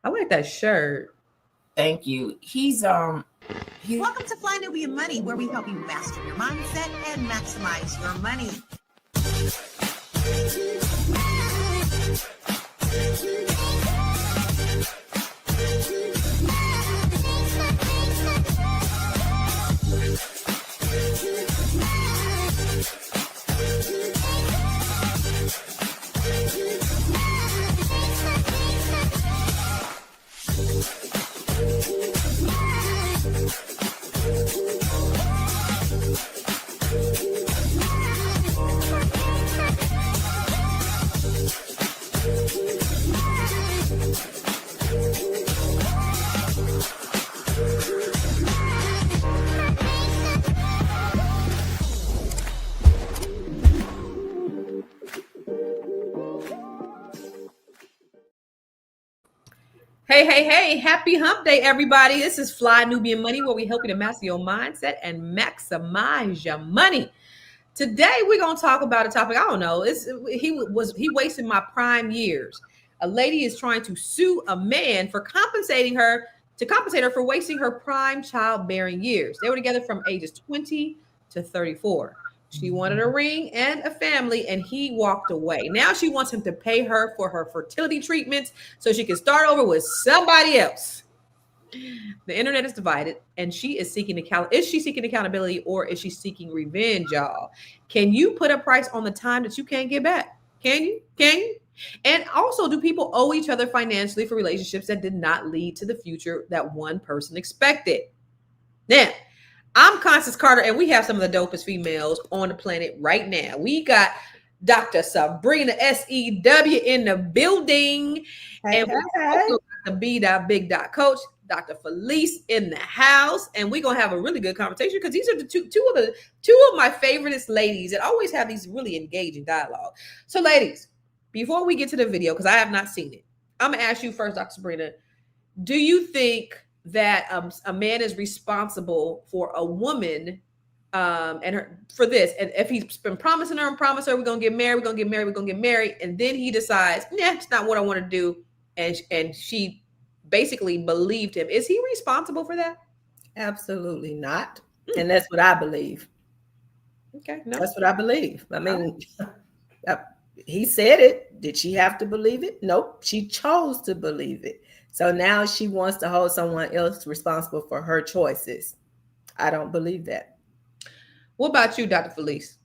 I like that shirt. Thank you. Welcome to Fly Nubian Money, where we help you master your mindset and maximize your money. Hey, happy hump day, everybody. This is Fly Nubian Money, where we help you to master your mindset and maximize your money. Today, we're going to talk about a topic, I don't know, he wasted my prime years. A lady is trying to sue a man for compensate her for wasting her prime childbearing years. They were together from ages 20 to 34. She wanted a ring and a family, and he walked away. Now she wants him to pay her for her fertility treatments so she can start over with somebody else. The internet is divided, and she is seeking Is she seeking accountability, or is she seeking revenge, y'all? Can you put a price on the time that you can't get back? Can you? Can you? And also, do people owe each other financially for relationships that did not lead to the future that one person expected? Now, I'm Constance Carter, and we have some of the dopest females on the planet right now. We got Dr. Sabrina SEW in the building, and we also got the B.Big Coach, Dr. Felice in the house, and we're gonna have a really good conversation because these are the two of my favoriteest ladies that always have these really engaging dialogue. So, ladies, before we get to the video, because I have not seen it, I'm gonna ask you first, Dr. Sabrina. Do you think that a man is responsible for a woman and her for this? And if he's been promising her and promised her, we're gonna get married, and then he decides, nah, it's not what I want to do, and she basically believed him. Is he responsible for that? Absolutely not. And that's what I believe. Okay, no, that's what I believe. I mean, he said it. Did she have to believe it? Nope. She chose to believe it. So now she wants to hold someone else responsible for her choices. I don't believe that. What about you, Dr. Felice?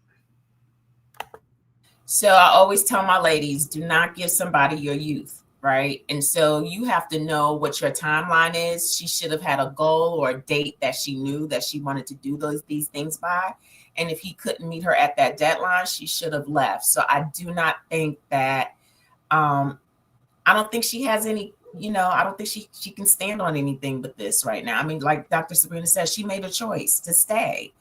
So I always tell my ladies, do not give somebody your youth, right? And so you have to know what your timeline is. She should have had a goal or a date that she knew that she wanted to do these things by. And if he couldn't meet her at that deadline, she should have left. So I do not think that, I don't think she has any, I don't think she can stand on anything but this right now. I mean, like Dr. Sabrina says, she made a choice to stay.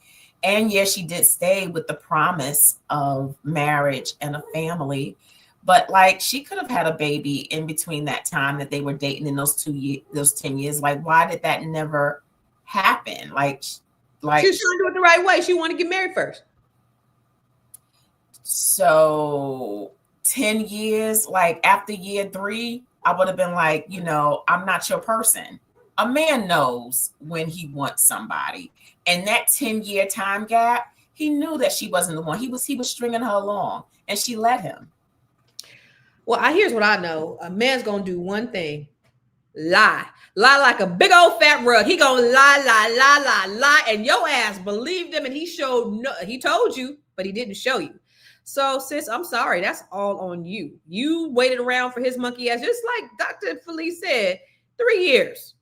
And yes, she did stay with the promise of marriage and a family. But like, she could have had a baby in between that time that they were dating in those 10 years. Like, why did that never happen? Like she was trying to do it the right way. She wanted to get married first. So 10 years, like after year 3, I would have been like, I'm not your person. A man knows when he wants somebody. And that 10-year time gap, he knew that she wasn't the one. He was stringing her along, and she let him. Well, here's what I know. A man's going to do one thing. Lie like a big old fat rug. He gonna lie, and your ass believed him, and he told you, but he didn't show you. So, sis, I'm sorry, that's all on you. You waited around for his monkey ass, just like Dr. Felice said. 3 years.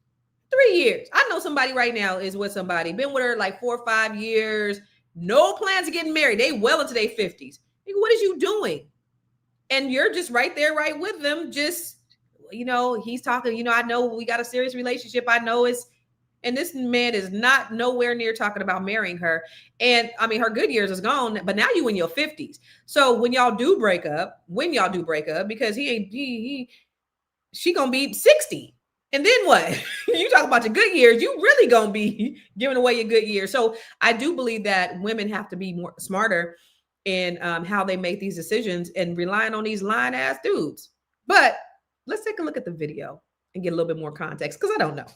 I know somebody right now is with somebody, been with her like 4 or 5 years, no plans of getting married. They well into their 50s. What is you doing? And you're just right there, right with them, just he's talking, I know we got a serious relationship. I know and this man is not nowhere near talking about marrying her. And I mean, her good years is gone, but now you in your 50s. So when y'all do break up, because she gonna be 60. And then what? You talk about your good years, you really gonna be giving away your good years. So I do believe that women have to be more smarter in how they make these decisions and relying on these lying ass dudes. But let's take a look at the video. and get a little bit more context because I don't know.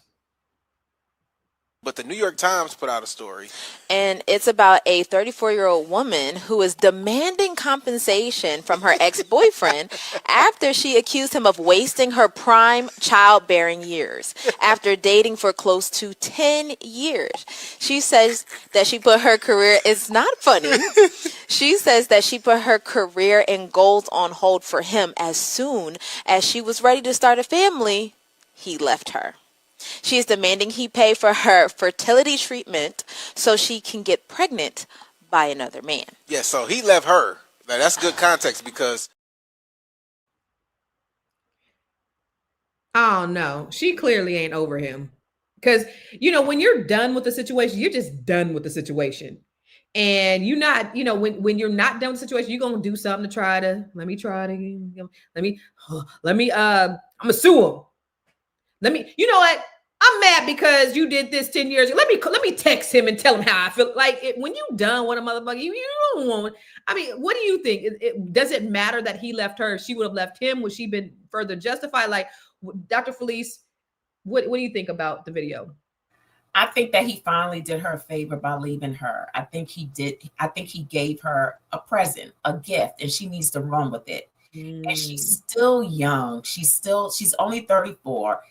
But the New York Times put out a story. And it's about a 34-year-old woman who is demanding compensation from her ex-boyfriend after she accused him of wasting her prime childbearing years after dating for close to 10 years. She says that she put her career, it's not funny. She says that she put her career and goals on hold for him as soon as she was ready to start a family. He left her. She is demanding he pay for her fertility treatment so she can get pregnant by another man. Yeah, so he left her. Now, that's good context because I don't know. She clearly ain't over him. Because, when you're done with the situation, you're just done with the situation. And you're not, when you're not done with the situation, you're going to do something to let me try it again. I'm going to sue him. You know what? I'm mad because you did this 10 years ago. Let me text him and tell him how I feel. Like when you done with a motherfucker, you don't want. I mean, what do you think? Does it matter that he left her? If she would have left him, would she been further justified? Like, Dr. Felice, what do you think about the video? I think that he finally did her a favor by leaving her. I think he gave her a present, a gift, and she needs to run with it. And she's still young. She's only 34.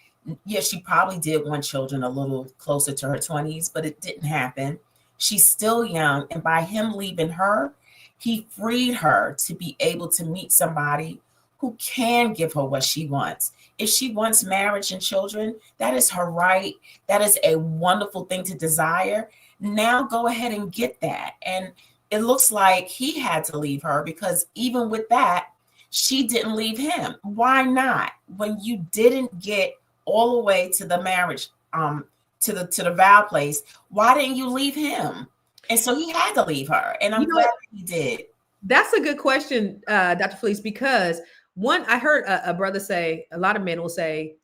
Yeah, she probably did want children a little closer to her 20s, but it didn't happen. She's still young. And by him leaving her, he freed her to be able to meet somebody who can give her what she wants. If she wants marriage and children, that is her right. That is a wonderful thing to desire. Now go ahead and get that. And it looks like he had to leave her because even with that, she didn't leave him. Why not? When you didn't get all the way to the marriage, to the vow place, why didn't you leave him? And so he had to leave her. And I'm glad he did. That's a good question, Dr. Felice, because I heard a brother say, a lot of men will say,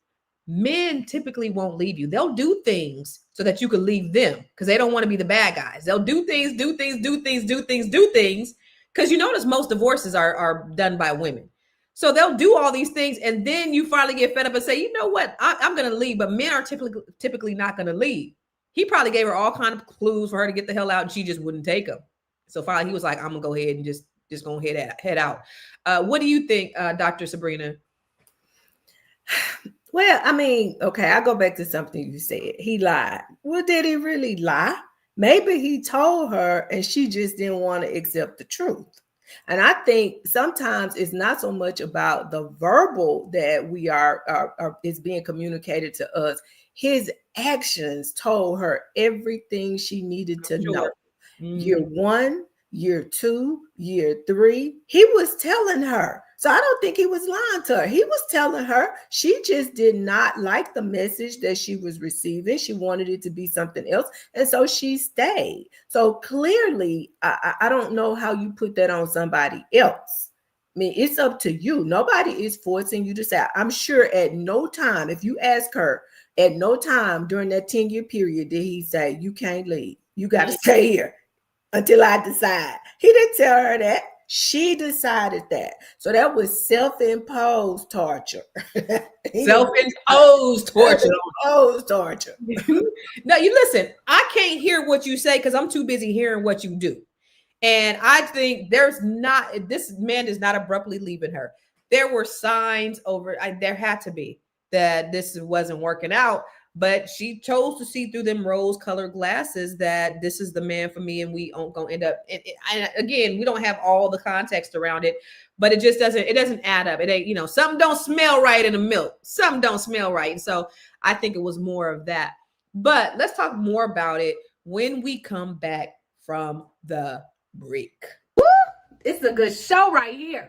men typically won't leave you. They'll do things so that you can leave them because they don't want to be the bad guys. They'll do things, because you notice most divorces are done by women. So they'll do all these things, and then you finally get fed up and say, you know what, I'm going to leave. But men are typically not going to leave. He probably gave her all kinds of clues for her to get the hell out, and she just wouldn't take them. So finally, he was like, I'm going to go ahead and just go head out. What do you think, Dr. Sabrina? Well, I mean, okay, I go back to something you said. He lied. Well, did he really lie? Maybe he told her, and she just didn't want to accept the truth. And I think sometimes it's not so much about the verbal that we is being communicated to us. His actions told her everything she needed to know. Year 1, year 2, year 3, he was telling her. So I don't think he was lying to her. He was telling her. She just did not like the message that she was receiving. She wanted it to be something else. And so she stayed. So clearly, I don't know how you put that on somebody else. I mean, it's up to you. Nobody is forcing you to say. I'm sure at no time, if you ask her, at no time during that 10-year period did he say, you can't leave. You got to stay here until I decide. He didn't tell her that. She decided that. So that was self-imposed torture. Self-imposed torture. Self-imposed torture. No, you listen, I can't hear what you say because I'm too busy hearing what you do. And I think this man is not abruptly leaving her. There were signs there had to be that this wasn't working out. But she chose to see through them rose-colored glasses that this is the man for me, and we aren't gonna end up. And again, we don't have all the context around it, but it just doesn't add up. It ain't, something don't smell right in the milk. Something don't smell right. And so I think it was more of that. But let's talk more about it when we come back from the break. Woo! It's a good show right here.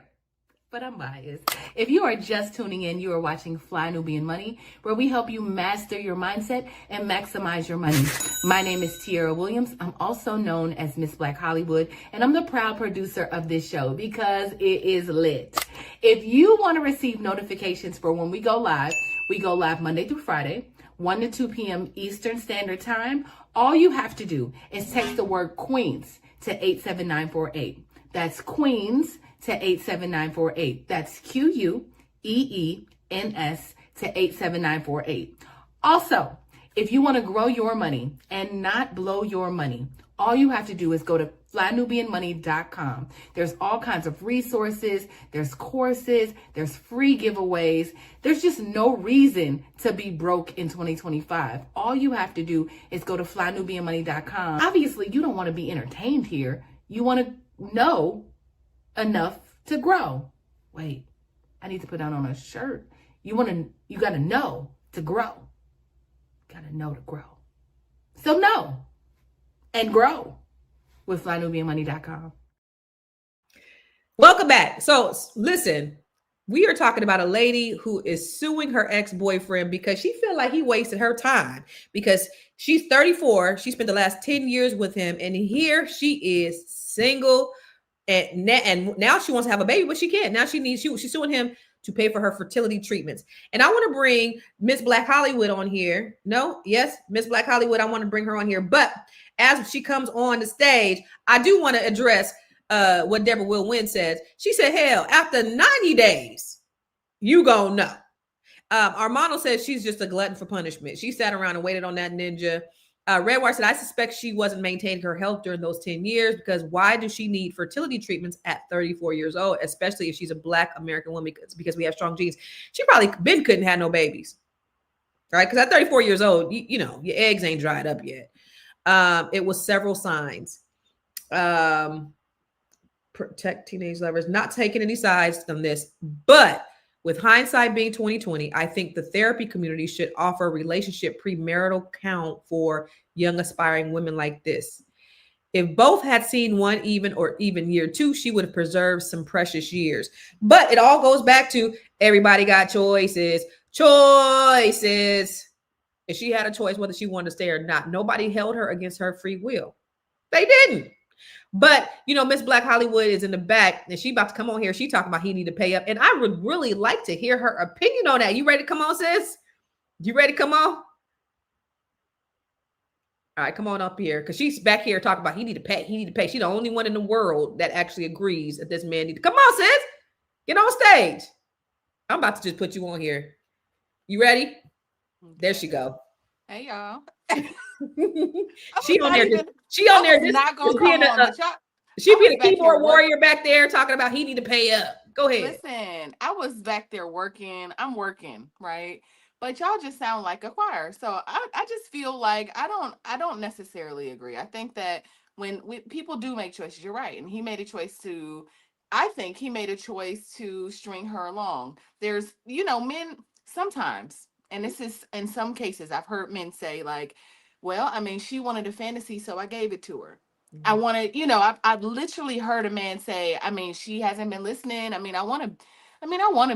But I'm biased. If you are just tuning in, you are watching Fly Nubian Money, where we help you master your mindset and maximize your money. My name is Tiara Williams. I'm also known as Miss Black Hollywood, and I'm the proud producer of this show because it is lit. If you want to receive notifications for when we go live Monday through Friday, 1 to 2 p.m. Eastern Standard Time. All you have to do is text the word Queens to 87948. That's Queens to 87948. That's QUEENS to 87948. Also, if you want to grow your money and not blow your money, all you have to do is go to flynubianmoney.com. There's all kinds of resources, there's courses, there's free giveaways. There's just no reason to be broke in 2025. All you have to do is go to flynubianmoney.com. Obviously, you don't want to be entertained here. You want to know enough to grow. Wait, I need to put that on a shirt. You got to know to grow. Got to know to grow. So know and grow with flynubianmoney.com. Welcome back. So listen, we are talking about a lady who is suing her ex-boyfriend because she feel like he wasted her time because she's 34. She spent the last 10 years with him, and here she is single, and now she wants to have a baby, but she can't. Now she's suing him to pay for her fertility treatments. And I want to bring Miss Black Hollywood on here. Miss Black Hollywood, I want to bring her on here. But as she comes on the stage, I do want to address what Deborah Will Wynn says. She said, hell, after 90 days, you gonna know. Armando says she's just a glutton for punishment. She sat around and waited on that ninja. Redwire said, I suspect she wasn't maintaining her health during those 10 years because why does she need fertility treatments at 34 years old, especially if she's a Black American woman, because we have strong genes. She probably couldn't have no babies, right? Because at 34 years old, you know, your eggs ain't dried up yet. It was several signs. Protect teenage lovers, not taking any sides on this, but with hindsight being 2020, I think the therapy community should offer relationship premarital count for young aspiring women like this. If both had seen one even year two, she would have preserved some precious years. But it all goes back to everybody got choices. If she had a choice whether she wanted to stay or not, nobody held her against her free will. They didn't. But, you know, Miss Black Hollywood is in the back and she about to come on here. She talking about he need to pay up. And I would really like to hear her opinion on that. You ready to come on, sis? You ready to come on? All right, come on up here. Because she's back here talking about he need to pay. He need to pay. She's the only one in the world that actually agrees that this man need to come on, sis. Get on stage. I'm about to just put you on here. You ready? There she go. Hey, y'all. She on there. She on there. Not gonna come on, but y'all. She be the keyboard warrior back there talking about he need to pay up. Go ahead. Listen, I was back there working. I'm working, right? But y'all just sound like a choir. So I just feel like I don't necessarily agree. I think that when people do make choices, you're right. And he made a choice to, I think he made a choice to string her along. There's, you know, men sometimes, and this is in some cases, I've heard men say like, well, I mean, she wanted a fantasy, so I gave it to her. Mm-hmm. I wanted, you know, I've literally heard a man say, I mean, she hasn't been listening. I mean, I want to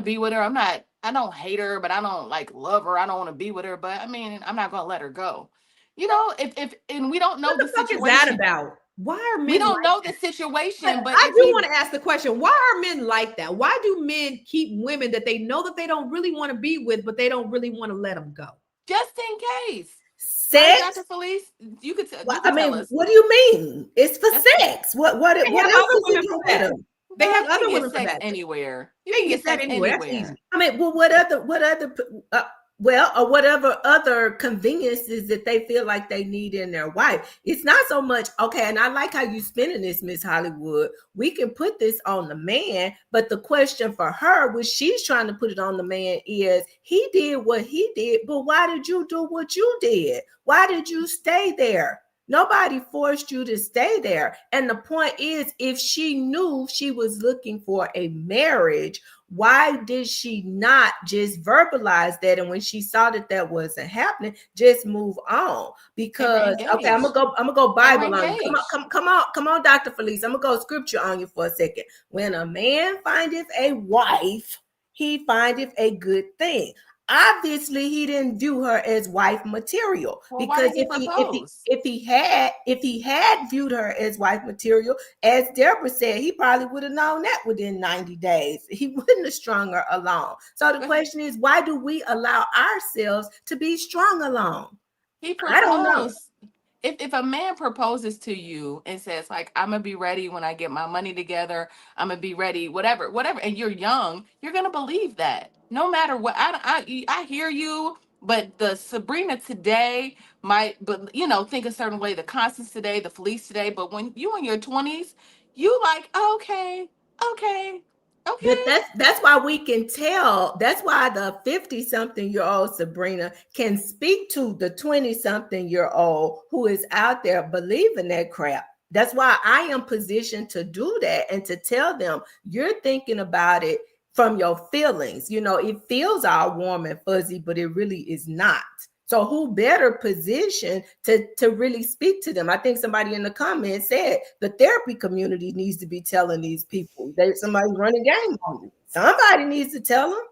be with her. I don't hate her, but I don't like love her. I don't want to be with her, but I mean, I'm not going to let her go. You know, and we don't know what the fuck situation. Is that about? Why are men? We don't know the situation, but I do want to ask the question: why are men like that? Why do men keep women that they know that they don't really want to be with, but they don't really want to let them go? Just in case. Sex, Dr. Felice, you could tell us. What do you mean? It's for sex. What else is it for that? They have other women for that anywhere. You can get that anywhere. That's easy. I mean, well, whatever other conveniences that they feel like they need in their wife. It's not so much, okay, and I like how you spinning this, Miss Hollywood. We can put this on the man, but the question for her, which she's trying to put it on the man, is he did what he did, but why did you do what you did? Why did you stay there? Nobody forced you to stay there. And the point is, if she knew she was looking for a marriage, why did she not just verbalize that? And when she saw that wasn't happening, just move on. Because okay, I'm gonna go Bible on you. Come on, Dr. Felice. I'm gonna go scripture on you for a second. When a man findeth a wife, he findeth a good thing. Obviously, he didn't view her as wife material, because if he had viewed her as wife material, as Deborah said, he probably would have known that within 90 days. He wouldn't have strung her along. So the question is, why do we allow ourselves to be strung along? He proposed. I don't know. if a man proposes to you and says like, I'm gonna be ready when I get my money together, I'm gonna be ready, whatever, and you're young, you're gonna believe that no matter what. I hear you, but the Sabrina today might, but think a certain way, the Constance today, the Felice today, but when you in your 20s, you like, okay, okay, But okay. that's why we can tell. That's why the 50-something-year-old Sabrina can speak to the 20-something-year-old who is out there believing that crap. That's why I am positioned to do that and to tell them, you're thinking about it from your feelings. It feels all warm and fuzzy, but it really is not. So who better position to really speak to them? I think somebody in the comments said the therapy community needs to be telling these people. There's somebody running game on you. Somebody needs to tell them.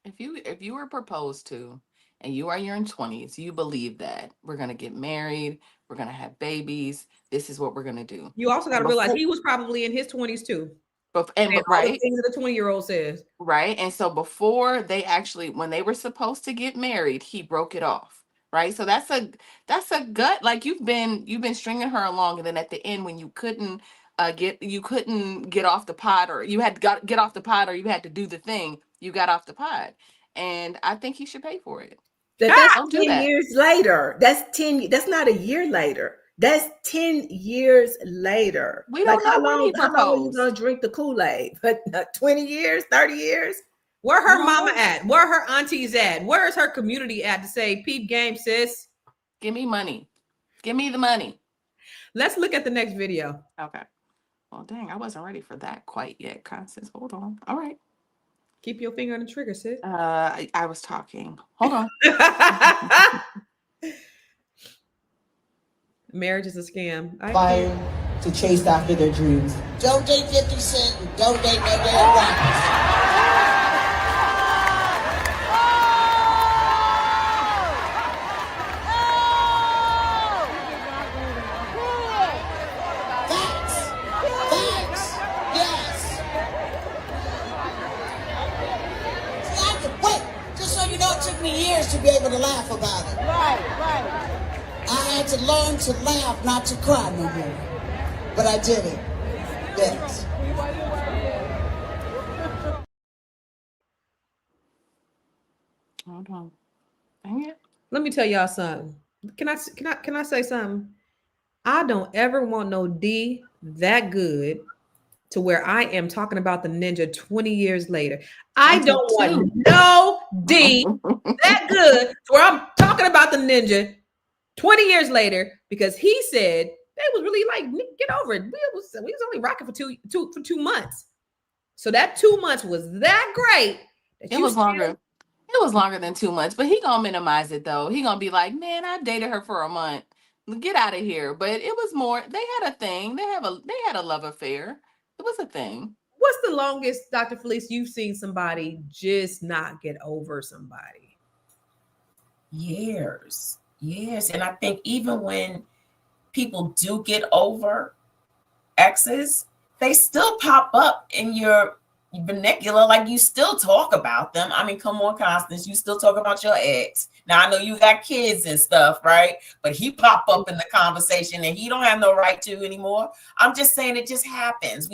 If you were proposed to and you are in your 20s, you believe that we're gonna get married, we're gonna have babies, this is what we're gonna do. You also got to And realize before, he was probably in his 20s too. but And all the right, things that a 20-year-old says. right. And so before they actually, when they were supposed to get married, he broke it off. Right. So that's a gut. Like you've been stringing her along, and then at the end when you couldn't get off the pot, or you had to get off the pot, or you had to do the thing, you got off the pot. And I think he should pay for it. That's Don't do 10 that. years later. That's not a year later. That's 10 years later. We don't know when he how long are you proposed. gonna drink the Kool-Aid? But 20 years, 30 years? Where her mama at? Where her aunties at? Where is her community at to say, peep game, sis? Give me money. Give me the money. Let's look at the next video. Okay. Well, dang, I wasn't ready for that quite yet, Constance. Hold on. All right. Keep your finger on the trigger, sis. I was talking. Hold on. Marriage is a scam. Fire to chase after their dreams. Don't date 50 Cent and don't date no damn rappers. Facts. Yes. Wait, just so you know, it took me years to be able to laugh about it. Right. I had to learn to laugh, not to cry no more. But I did it. Yes. Hold on. Dang it. Let me tell y'all something. Can I say something? I don't ever want no D that good to where I am talking about the ninja 20 years later. I don't want no D that good to where I'm talking about the ninja 20 years later, because he said they was really like, get over it. We was only rocking for two months. So that 2 months was that great. It was longer. It was longer than 2 months, but he gonna minimize it though. He gonna be like, man, I dated her for a month. Get out of here. But it was more. They had a thing. They had a love affair. It was a thing. What's the longest, Dr. Felice, you've seen somebody just not get over somebody? Years. And I think even when people do get over exes, they still pop up in your vernacular. Like you still talk about them. I mean, come on, Constance, you still talk about your ex. Now I know you got kids and stuff, right? But he pop up in the conversation and he don't have no right to anymore. I'm just saying it just happens.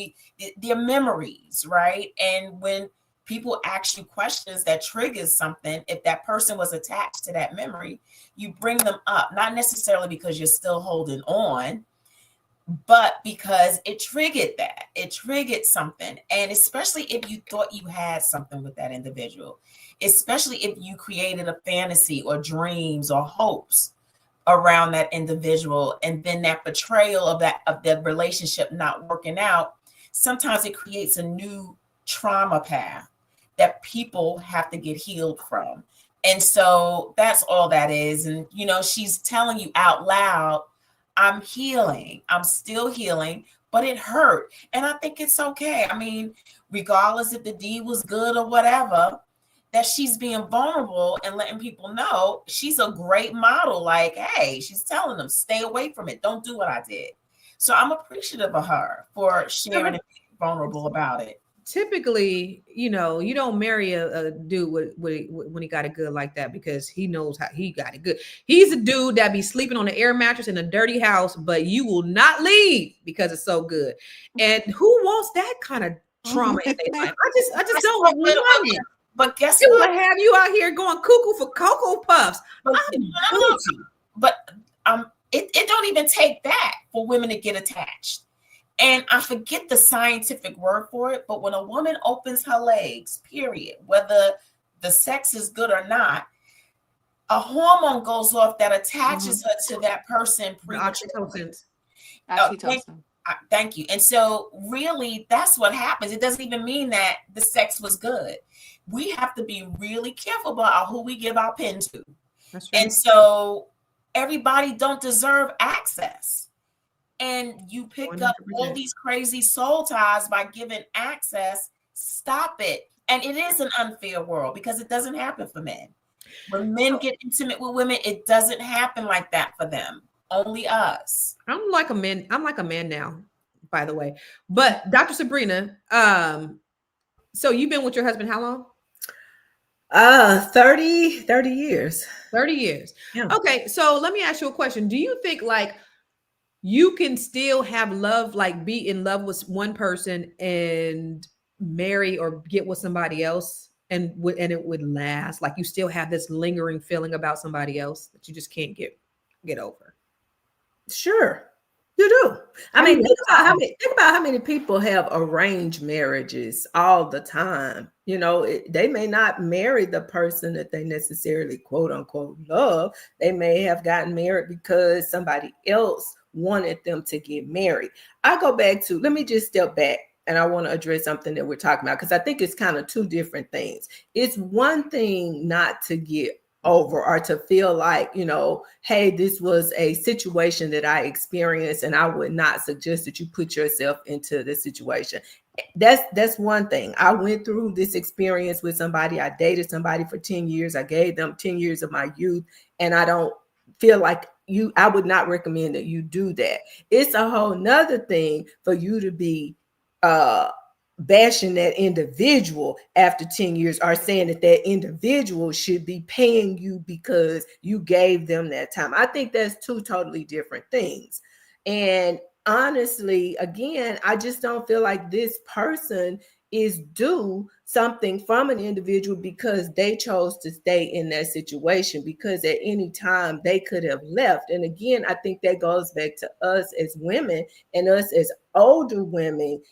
They're memories, right? And when people ask you questions that triggers something, if that person was attached to that memory, you bring them up, not necessarily because you're still holding on, but because it triggered something. And especially if you thought you had something with that individual, especially if you created a fantasy or dreams or hopes around that individual, and then that betrayal of the relationship not working out, sometimes it creates a new trauma path that people have to get healed from. And so that's all that is. And she's telling you out loud, I'm healing. I'm still healing, but it hurt. And I think it's okay. I mean, regardless if the deed was good or whatever, that she's being vulnerable and letting people know she's a great model. Like, hey, she's telling them, stay away from it. Don't do what I did. So I'm appreciative of her for sharing and being vulnerable about it. typically, you know, you don't marry a dude when he got it good like that because he knows how he got it good. He's a dude that be sleeping on an air mattress in a dirty house, but you will not leave because it's so good. And who wants that kind of trauma in their life? I just don't want it. But guess It what? will have you out here going cuckoo for Cocoa Puffs. But, I'm guilty. but it don't even take that for women to get attached. And I forget the scientific word for it, but when a woman opens her legs, period, whether the sex is good or not, a hormone goes off that attaches her to that person prematurely. Oxytocin. Thank you. And so really that's what happens. It doesn't even mean that the sex was good. We have to be really careful about who we give our pen to. That's right. And so everybody don't deserve access. And you pick 100%. Up all these crazy soul ties by giving access. Stop it. And it is an unfair world because it doesn't happen for men. When men get intimate with women, it doesn't happen like that for them. Only us. I'm like a man now, by the way. But Dr. Sabrina, so you've been with your husband how long? 30 years. 30 years. Yeah. Okay, so let me ask you a question. Do you think like you can still have love, like be in love with one person and marry or get with somebody else and it would last? Like you still have this lingering feeling about somebody else that you just can't get over? Sure, you do. I mean, think about how many people have arranged marriages all the time. You know, they may not marry the person that they necessarily quote unquote love. They may have gotten married because somebody else wanted them to get married. I go back to, let me just step back and I want to address something that we're talking about because I think it's kind of two different things. It's one thing not to get over or to feel like, you know, hey, this was a situation that I experienced and I would not suggest that you put yourself into this situation. That's one thing. I went through this experience with somebody. I dated somebody for 10 years. I gave them 10 years of my youth, and I don't feel like I would not recommend that you do that. It's a whole nother thing for you to be bashing that individual after 10 years or saying that individual should be paying you because you gave them that time. I think that's two totally different things. And honestly, again, I just don't feel like this person is due something from an individual because they chose to stay in that situation, because at any time they could have left. And again, I think that goes back to us as women and us as older women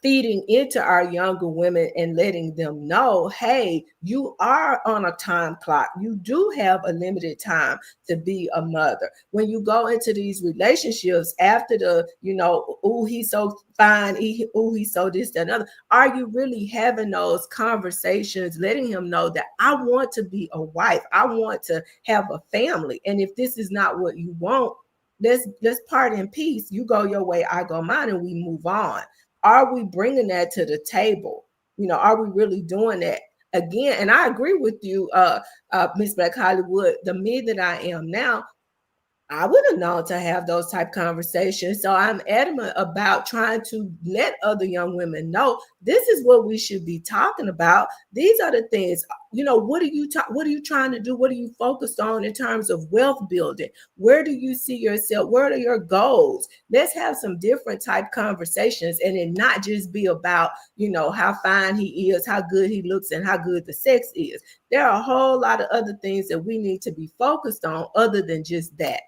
feeding into our younger women and letting them know, hey, you are on a time clock. You do have a limited time to be a mother. When you go into these relationships after the, you know, oh, he's so fine, he's so this, that, and other, are you really having those conversations, letting him know that I want to be a wife, I want to have a family, and if this is not what you want, let's part in peace. You go your way, I go mine, and we move on. Are we bringing that to the table? You know, are we really doing that? Again, and I agree with you, Miss Black Hollywood, the me that I am now, I would have known to have those type conversations. So I'm adamant about trying to let other young women know this is what we should be talking about. These are the things, you know, what are you trying to do? What are you focused on in terms of wealth building? Where do you see yourself? What are your goals? Let's have some different type conversations and it not just be about, you know, how fine he is, how good he looks, and how good the sex is. There are a whole lot of other things that we need to be focused on other than just that.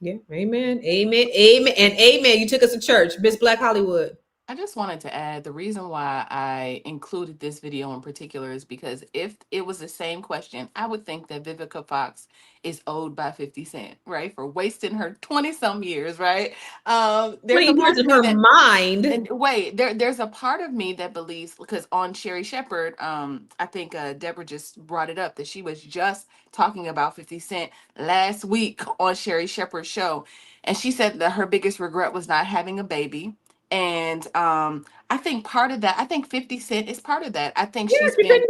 Yeah. Amen. Amen. Amen. And amen. You took us to church, Miss Black Hollywood. I just wanted to add the reason why I included this video in particular is because if it was the same question, I would think that Vivica Fox is owed by 50 Cent, right? For wasting her 20 some years, right? There's a part of her mind. And wait, there's a part of me that believes, because on Sherry Shepherd, I think Deborah just brought it up that she was just talking about 50 Cent last week on Sherry Shepherd's show. And she said that her biggest regret was not having a baby. And I think part of that, I think 50 Cent is part of that. I think she's been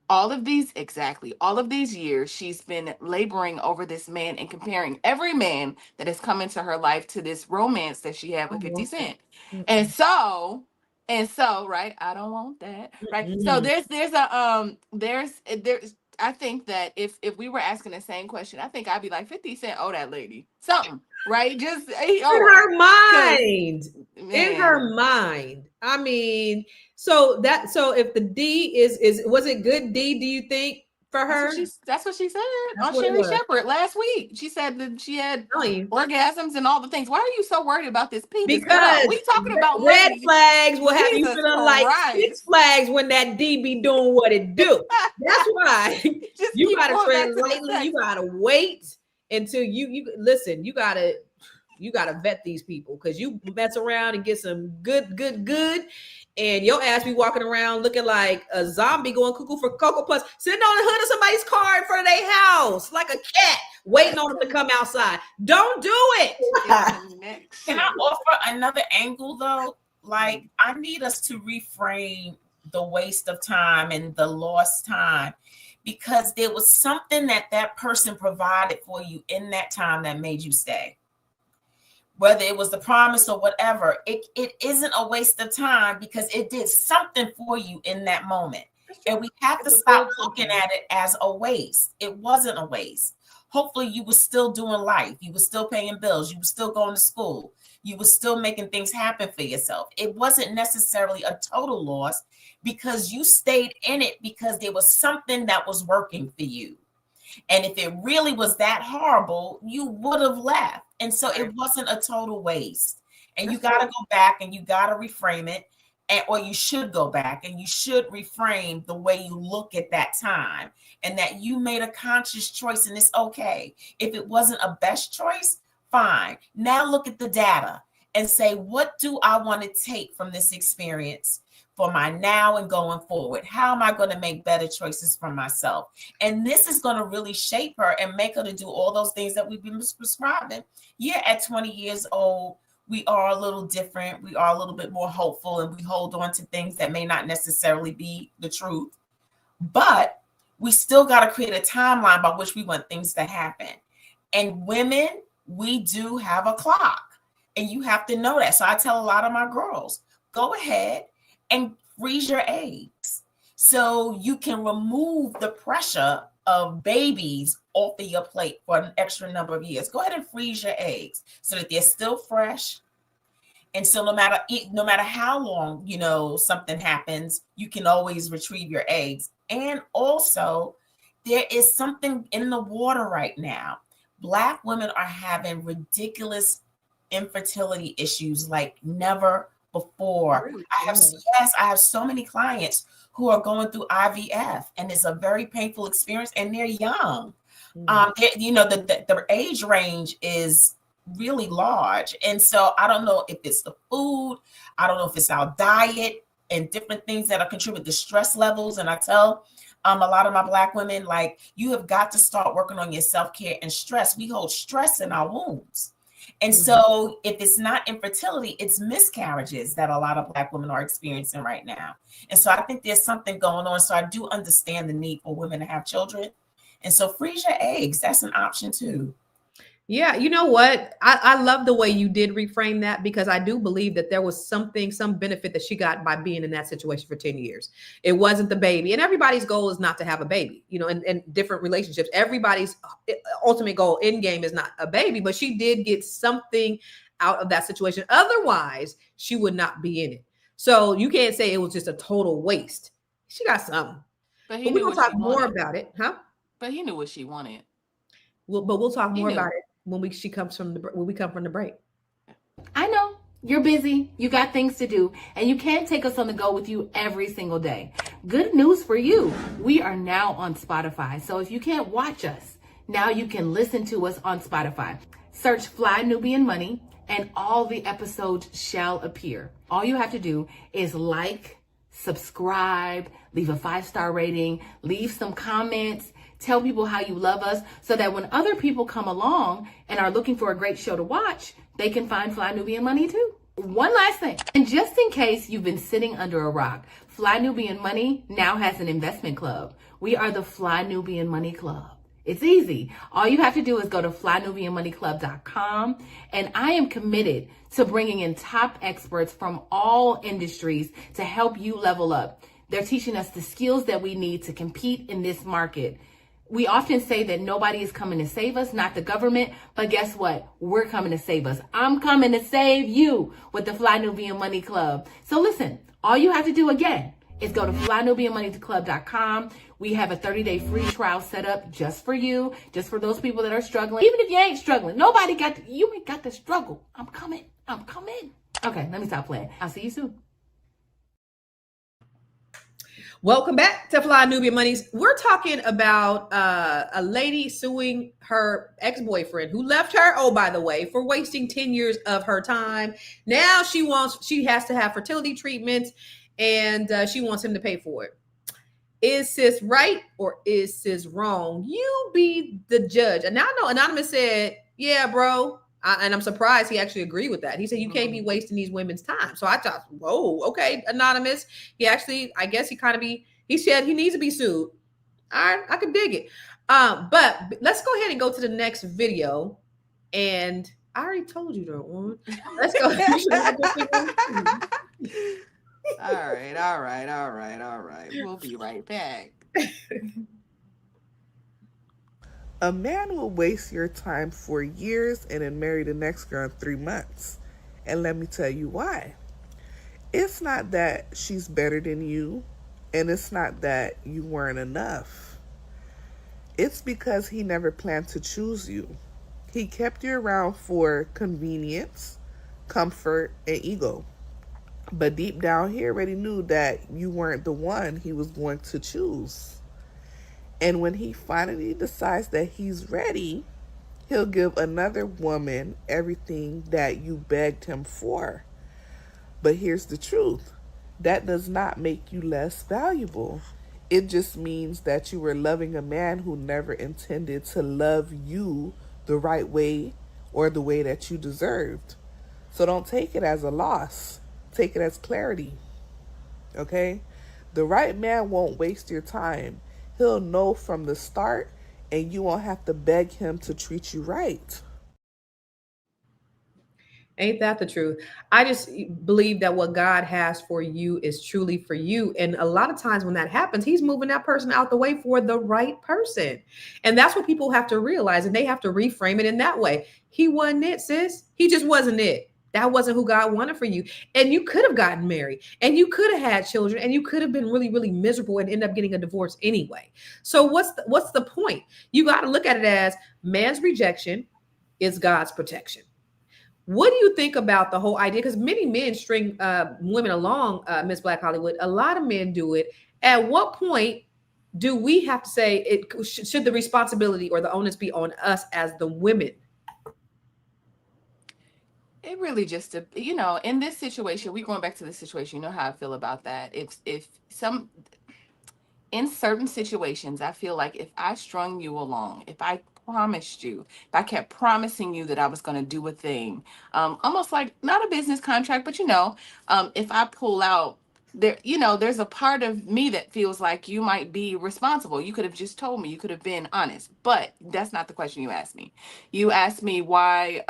all of these years, she's been laboring over this man and comparing every man that has come into her life to this romance that she had with 50 Cent. And so And so, right, I don't want that. Right. So Mm-mm. there's I think that if we were asking the same question, I think I'd be like 50 Cent, oh that lady. Something. Right? Just In oh her because mind. In man. her mind. I mean, so if the D is was it good D, do you think, for her? That's what she said That's on what it Sherry was. Shepherd last week. She said that she had Telling you. orgasms and all the things. Why are you so worried about this penis, girl? Because We talking about red money. flags will have you Jesus feeling like Six Christ. Flags when that D be doing what it do. That's why Just you keep gotta going tread back to the lightly. sex. You gotta wait until you listen. You gotta vet these people, because you mess around and get some good, and your ass be walking around looking like a zombie going cuckoo for Cocoa Puffs, sitting on the hood of somebody's car in front of their house like a cat, waiting on them to come outside. Don't do it. Can I offer another angle though? Like, I need us to reframe the waste of time and the lost time, because there was something that person provided for you in that time that made you stay. Whether it was the promise or whatever, it isn't a waste of time because it did something for you in that moment. And we have to stop looking at it as a waste. It wasn't a waste. Hopefully you were still doing life. You were still paying bills. You were still going to school. You were still making things happen for yourself. It wasn't necessarily a total loss because you stayed in it because there was something that was working for you. And if it really was that horrible, you would have left. And so it wasn't a total waste. And you got to go back and you got to reframe it. Or you should go back and you should reframe the way you look at that time, and that you made a conscious choice, and it's okay. If it wasn't a best choice, fine. Now look at the data and say, what do I want to take from this experience for my now and going forward? How am I going to make better choices for myself? And this is going to really shape her and make her to do all those things that we've been prescribing. Yeah, at 20 years old, we are a little different. We are a little bit more hopeful, and we hold on to things that may not necessarily be the truth. But we still got to create a timeline by which we want things to happen. And women, we do have a clock, and you have to know that. So I tell a lot of my girls, go ahead and freeze your eggs so you can remove the pressure of babies off of your plate for an extra number of years. Go ahead and freeze your eggs so that they're still fresh. And so no matter how long, something happens, you can always retrieve your eggs. And also, there is something in the water right now. Black women are having ridiculous infertility issues like never before. Really? I have so many clients who are going through IVF, and it's a very painful experience, and they're young. The age range is really large. And so I don't know if it's the food, I don't know if it's our diet and different things that are contributing to stress levels. And I tell a lot of my Black women, like, you have got to start working on your self-care and stress. We hold stress in our wombs. And so if it's not infertility, it's miscarriages that a lot of Black women are experiencing right now. And so I think there's something going on. So I do understand the need for women to have children. And so freeze your eggs. That's an option too. Yeah, you know what? I love the way you did reframe that, because I do believe that there was some benefit that she got by being in that situation for 10 years. It wasn't the baby. And everybody's goal is not to have a baby, in different relationships. Everybody's ultimate goal, end game, is not a baby, but she did get something out of that situation. Otherwise, she would not be in it. So you can't say it was just a total waste. She got something. But we're going to talk more about it, huh? But he knew what she wanted. We'll talk more about it when we come from the break. I know you're busy. You got things to do, and you can't take us on the go with you every single day. Good news for you. We are now on Spotify. So if you can't watch us, now you can listen to us on Spotify. Search Fly Nubian Money and all the episodes shall appear. All you have to do is like, subscribe, leave a 5-star rating, leave some comments, tell people how you love us, so that when other people come along and are looking for a great show to watch, they can find Fly Nubian Money too. One last thing, and just in case you've been sitting under a rock, Fly Nubian Money now has an investment club. We are the Fly Nubian Money Club. It's easy. All you have to do is go to flynubianmoneyclub.com, and I am committed to bringing in top experts from all industries to help you level up. They're teaching us the skills that we need to compete in this market. We often say that nobody is coming to save us, not the government, but guess what? We're coming to save us. I'm coming to save you with the Fly Nubian Money Club. So listen, all you have to do again is go to flynubianmoneyclub.com. We have a 30-day free trial set up just for you, just for those people that are struggling. Even if you ain't struggling, you ain't got to struggle. I'm coming. Okay, let me stop playing. I'll see you soon. Welcome back to Fly Nubian Monies. We're talking about a lady suing her ex-boyfriend who left her, oh, by the way, for wasting 10 years of her time. Now she has to have fertility treatments, and she wants him to pay for it. Is sis right or is sis wrong? You be the judge. And now I know Anonymous said, yeah, bro. And I'm surprised he actually agreed with that. He said, you can't be wasting these women's time. So I thought, whoa, okay, Anonymous. He actually, I guess he said he needs to be sued. All right, I could dig it. But let's go ahead and go to the next video. And I already told you that one. Let's go. All right. We'll be right back. A man will waste your time for years and then marry the next girl in 3 months. And let me tell you why. It's not that she's better than you, and it's not that you weren't enough. It's because he never planned to choose you. He kept you around for convenience, comfort, and ego. But deep down, he already knew that you weren't the one he was going to choose. And when he finally decides that he's ready, he'll give another woman everything that you begged him for. But here's the truth. That does not make you less valuable. It just means that you were loving a man who never intended to love you the right way or the way that you deserved. So don't take it as a loss. Take it as clarity. Okay? The right man won't waste your time. He'll know from the start, and you won't have to beg him to treat you right. Ain't that the truth? I just believe that what God has for you is truly for you. And a lot of times when that happens, he's moving that person out the way for the right person. And that's what people have to realize. And they have to reframe it in that way. He wasn't it, sis. He just wasn't it. That wasn't who God wanted for you. And you could have gotten married and you could have had children and you could have been really, really miserable and end up getting a divorce anyway. So what's the point? You got to look at it as man's rejection is God's protection. What do you think about the whole idea? Because many men string women along, Miss Black Hollywood. A lot of men do it. At what point do we have to say should the responsibility or the onus be on us as the women? It really just, in this situation, we're going back to the situation. You know how I feel about that. In certain situations, I feel like if I strung you along, if I promised you, if I kept promising you that I was going to do a thing, almost like not a business contract, but if I pull out there, there's a part of me that feels like you might be responsible. You could have just told me, you could have been honest, but that's not the question you asked me. You asked me why,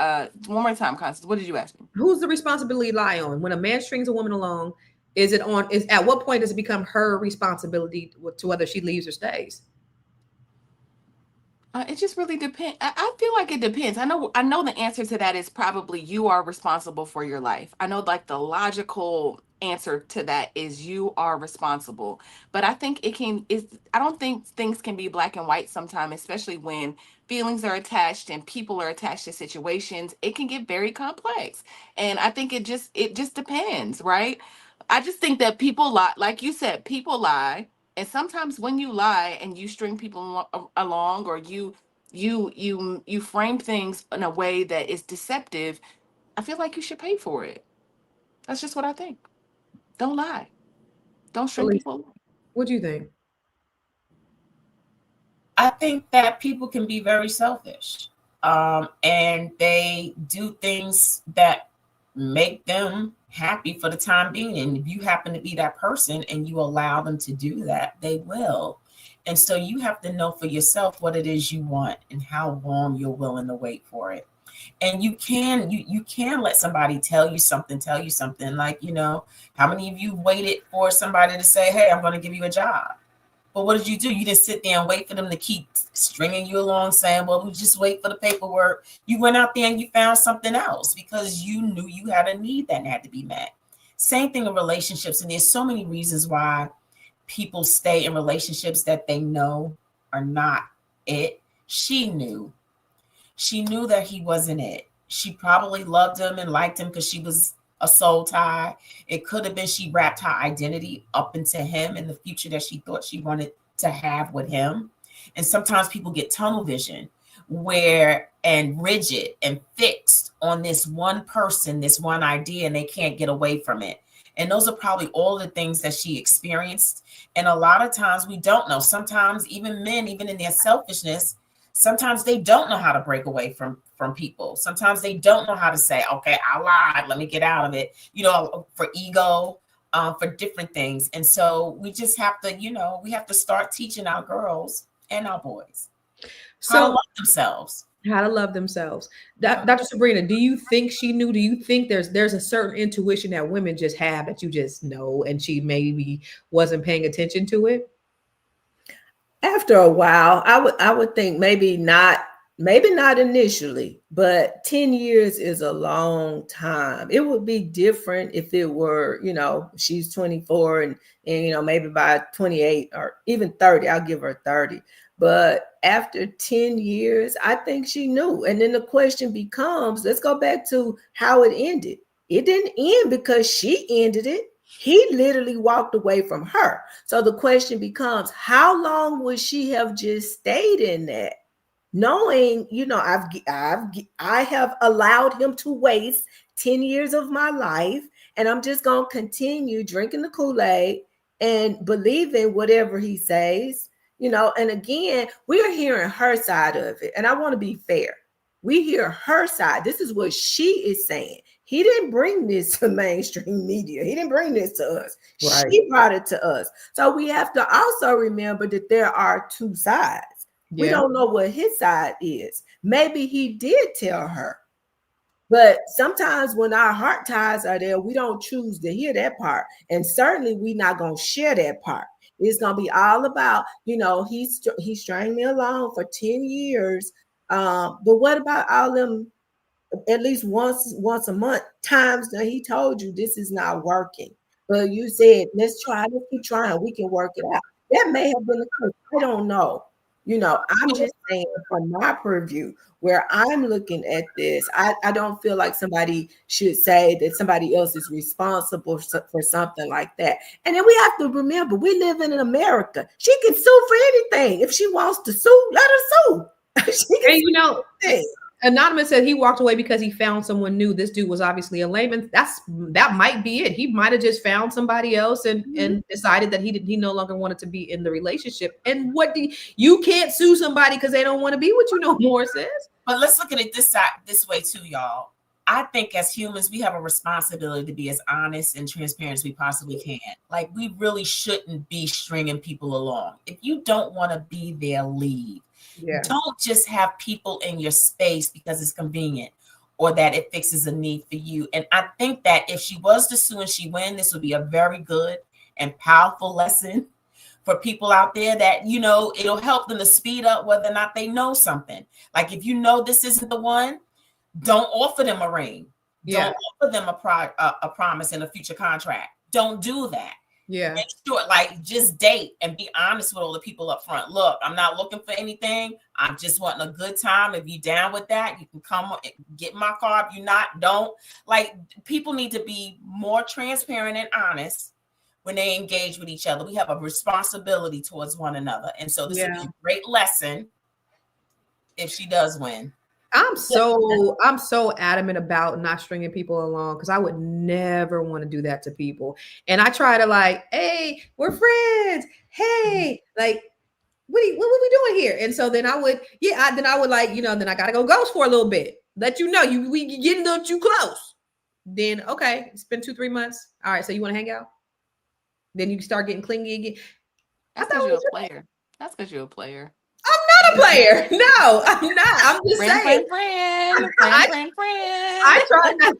one more time, Constance, what did you ask me? Who's the responsibility lie on? When a man strings a woman along, at what point does it become her responsibility to whether she leaves or stays? It just really depends. I feel like it depends. I know the answer to that is probably you are responsible for your life. I know like the logical answer to that is you are responsible. But I think I don't think things can be black and white sometimes, especially when feelings are attached and people are attached to situations. It can get very complex. And I think it just depends, right? I just think that people lie. Like you said, people lie. And sometimes when you lie and you string people along, or you frame things in a way that is deceptive, I feel like you should pay for it. That's just what I think. Don't lie. Don't string people along. What do you think? I think that people can be very selfish, and they do things that make them happy for the time being. And if you happen to be that person and you allow them to do that, they will. And so you have to know for yourself what it is you want and how long you're willing to wait for it. And you can let somebody tell you something like, how many of you waited for somebody to say, hey, I'm going to give you a job? But what did you do? You didn't sit there and wait for them to keep stringing you along saying, well, we just wait for the paperwork. You went out there and you found something else because you knew you had a need that had to be met. Same thing in relationships. And there's so many reasons why people stay in relationships that they know are not it. She knew that he wasn't it. She probably loved him and liked him because she was a soul tie. It could have been she wrapped her identity up into him and the future that she thought she wanted to have with him. And sometimes people get tunnel vision and rigid and fixed on this one person, this one idea, and they can't get away from it. And those are probably all the things that she experienced. And a lot of times we don't know. Sometimes even men, even in their selfishness, sometimes they don't know how to break away from people. Sometimes they don't know how to say, okay, I lied, let me get out of it, for ego, for different things. And so we just have to, we have to start teaching our girls and our boys how to love themselves. How to love themselves. Dr. Sabrina, do you think she knew? Do you think there's a certain intuition that women just have that you just know, and she maybe wasn't paying attention to it? After a while, I would think maybe not initially, but 10 years is a long time. It would be different if it were, she's 24 and maybe by 28 or even 30, I'll give her 30. But after 10 years, I think she knew. And then the question becomes, let's go back to how it ended. It didn't end because she ended it. He literally walked away from her. So the question becomes, how long would she have just stayed in that? Knowing, I have allowed him to waste 10 years of my life, and I'm just going to continue drinking the Kool-Aid and believing whatever he says, and again, we're hearing her side of it. And I want to be fair. We hear her side. This is what she is saying. He didn't bring this to mainstream media. He didn't bring this to us. Right. She brought it to us. So we have to also remember that there are two sides. Yeah. We don't know what his side is. Maybe he did tell her. But sometimes when our heart ties are there, we don't choose to hear that part. And certainly we're not going to share that part. It's going to be all about, he stringed me along for 10 years. But what about all them, at least once a month, times that he told you this is not working? But you said, let's keep trying. We can work it out. That may have been the case. I don't know. I'm just saying from my purview, where I'm looking at this, I don't feel like somebody should say that somebody else is responsible for something like that. And then we have to remember, we live in America. She can sue for anything. If she wants to sue, let her sue. And Anonymous said he walked away because he found someone new. This dude was obviously a layman. That might be it. He might have just found somebody else and decided that he no longer wanted to be in the relationship. And you can't sue somebody because they don't want to be with you no more, sis. But let's look at it this way too, y'all. I think as humans, we have a responsibility to be as honest and transparent as we possibly can. Like, we really shouldn't be stringing people along. If you don't want to be there, leave. Yeah. Don't just have people in your space because it's convenient or that it fixes a need for you. And I think that if she was to sue and she win, this would be a very good and powerful lesson for people out there that, it'll help them to speed up whether or not they know something. Like, if you know this isn't the one, don't offer them a ring. Yeah. Don't offer them a promise in a future contract. Don't do that. Yeah. Make sure, just date and be honest with all the people up front. Look, I'm not looking for anything. I'm just wanting a good time. If you're down with that, you can come get in my car. If you're not, don't. People need to be more transparent and honest when they engage with each other. We have a responsibility towards one another. And so this would be a great lesson if she does win. I'm so adamant about not stringing people along because I would never want to do that to people. And I try to hey, we're friends. Hey, what are we doing here? And so then I would, then I gotta go ghost for a little bit. Let you know we getting a little too close. Then okay, it's been 2-3 months. All right, so you want to hang out? Then you start getting clingy again. That's because you're a player. That's because you're a player. I'm not a player. No, I'm not. I'm just saying. Friend. I try not.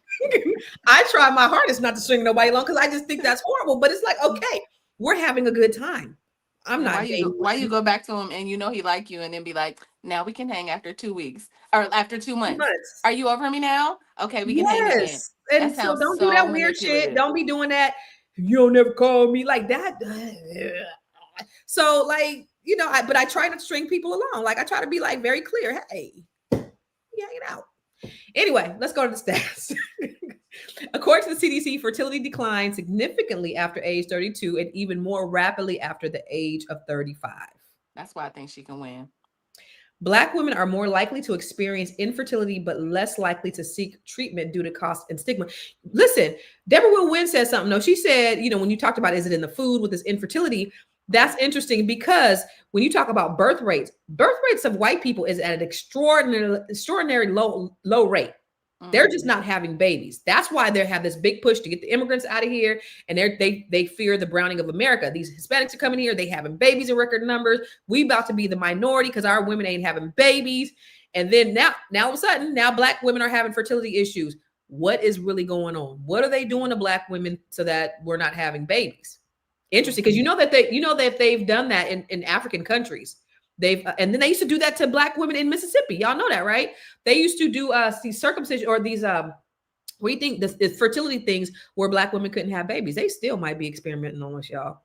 I try my hardest not to string nobody along because I just think that's horrible. But it's like, okay, we're having a good time. I'm not. Why you go back to him and you know he like you and then be like, now we can hang after 2 weeks or after 2 months. Are you over me now? Okay, we can hang again. And so don't do that weird shit. Don't be doing that. You don't never call me like that. So like, you know, but I try not to string people along. Like I try to be like very clear. Hey, we hanging out. Anyway, let's go to the stats. According to the CDC, fertility declines significantly after age 32 and even more rapidly after the age of 35. That's why I think she can win. Black women are more likely to experience infertility, but less likely to seek treatment due to cost and stigma. Listen, Deborah Will Wynn said something. No, she said, you know, when you talked about, is it in the food with this infertility? That's interesting because when you talk about birth rates of white people is at an extraordinary low rate. They're just not having babies. That's why they have this big push to get the immigrants out of here. And they fear the browning of America. These Hispanics are coming here. They having babies in record numbers. We about to be the minority because our women ain't having babies. And then now all of a sudden, now Black women are having fertility issues. What is really going on? What are they doing to Black women so that we're not having babies? Interesting, because you know that they've done that in African countries. And then they used to do that to Black women in Mississippi. Y'all know that, right? They used to do these circumcision or these what do you think the fertility things where Black women couldn't have babies. They still might be experimenting on us, y'all.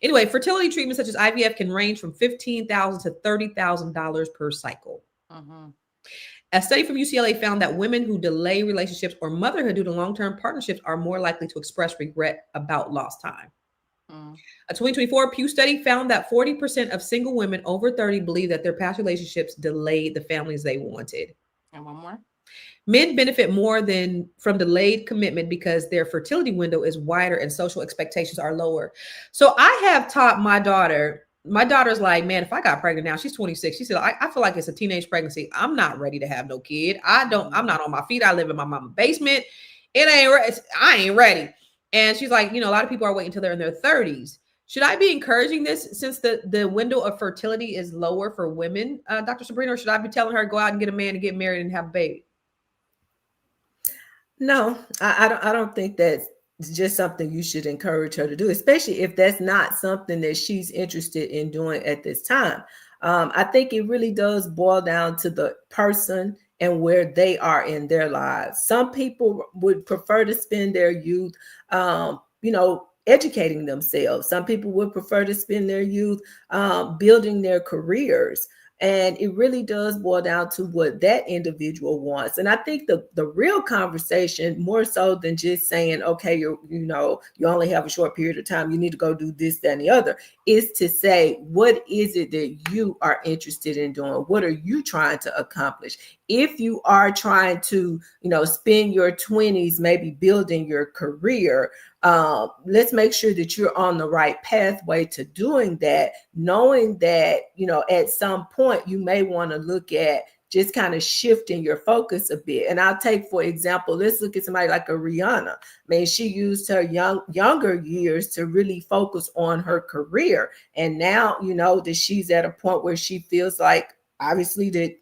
Anyway, fertility treatments such as IVF can range from $15,000 to $30,000 per cycle. A study from UCLA found that women who delay relationships or motherhood due to long-term partnerships are more likely to express regret about lost time. A 2024 Pew study found that 40% of single women over 30 believe that their past relationships delayed the families they wanted. And one more. Men benefit more from delayed commitment because their fertility window is wider and social expectations are lower. So I have taught my daughter's like, man, if I got pregnant now, she's 26. She said, I feel like it's a teenage pregnancy. I'm not ready to have no kid. I'm not on my feet. I live in my mama's basement. I ain't ready. And she's like, you know, a lot of people are waiting until they're in their 30s. Should I be encouraging this since the window of fertility is lower for women, Dr. Sabrina, or should I be telling her go out and get a man and get married and have a baby? No, I don't think that's just something you should encourage her to do, especially if that's not something that she's interested in doing at this time. I think it really does boil down to the person and where they are in their lives. Some people would prefer to spend their youth, educating themselves. Some people would prefer to spend their youth building their careers. And it really does boil down to what that individual wants. And I think the real conversation, more so than just saying, okay, you only have a short period of time, you need to go do this, that, and the other, is to say, what is it that you are interested in doing? What are you trying to accomplish? If you are trying to, spend your 20s maybe building your career, let's make sure that you're on the right pathway to doing that, knowing that, at some point you may want to look at just kind of shifting your focus a bit. And I'll take, for example, let's look at somebody like a Rihanna. I mean, she used her younger years to really focus on her career. And now, that she's at a point where she feels like, obviously, that,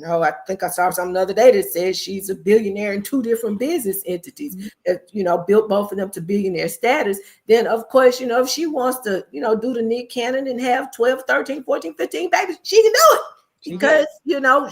I think I saw something the other day that says she's a billionaire in 2 different business entities, built both of them to billionaire status. Then, of course, if she wants to, do the Nick Cannon and have 12, 13, 14, 15 babies, she can do it because,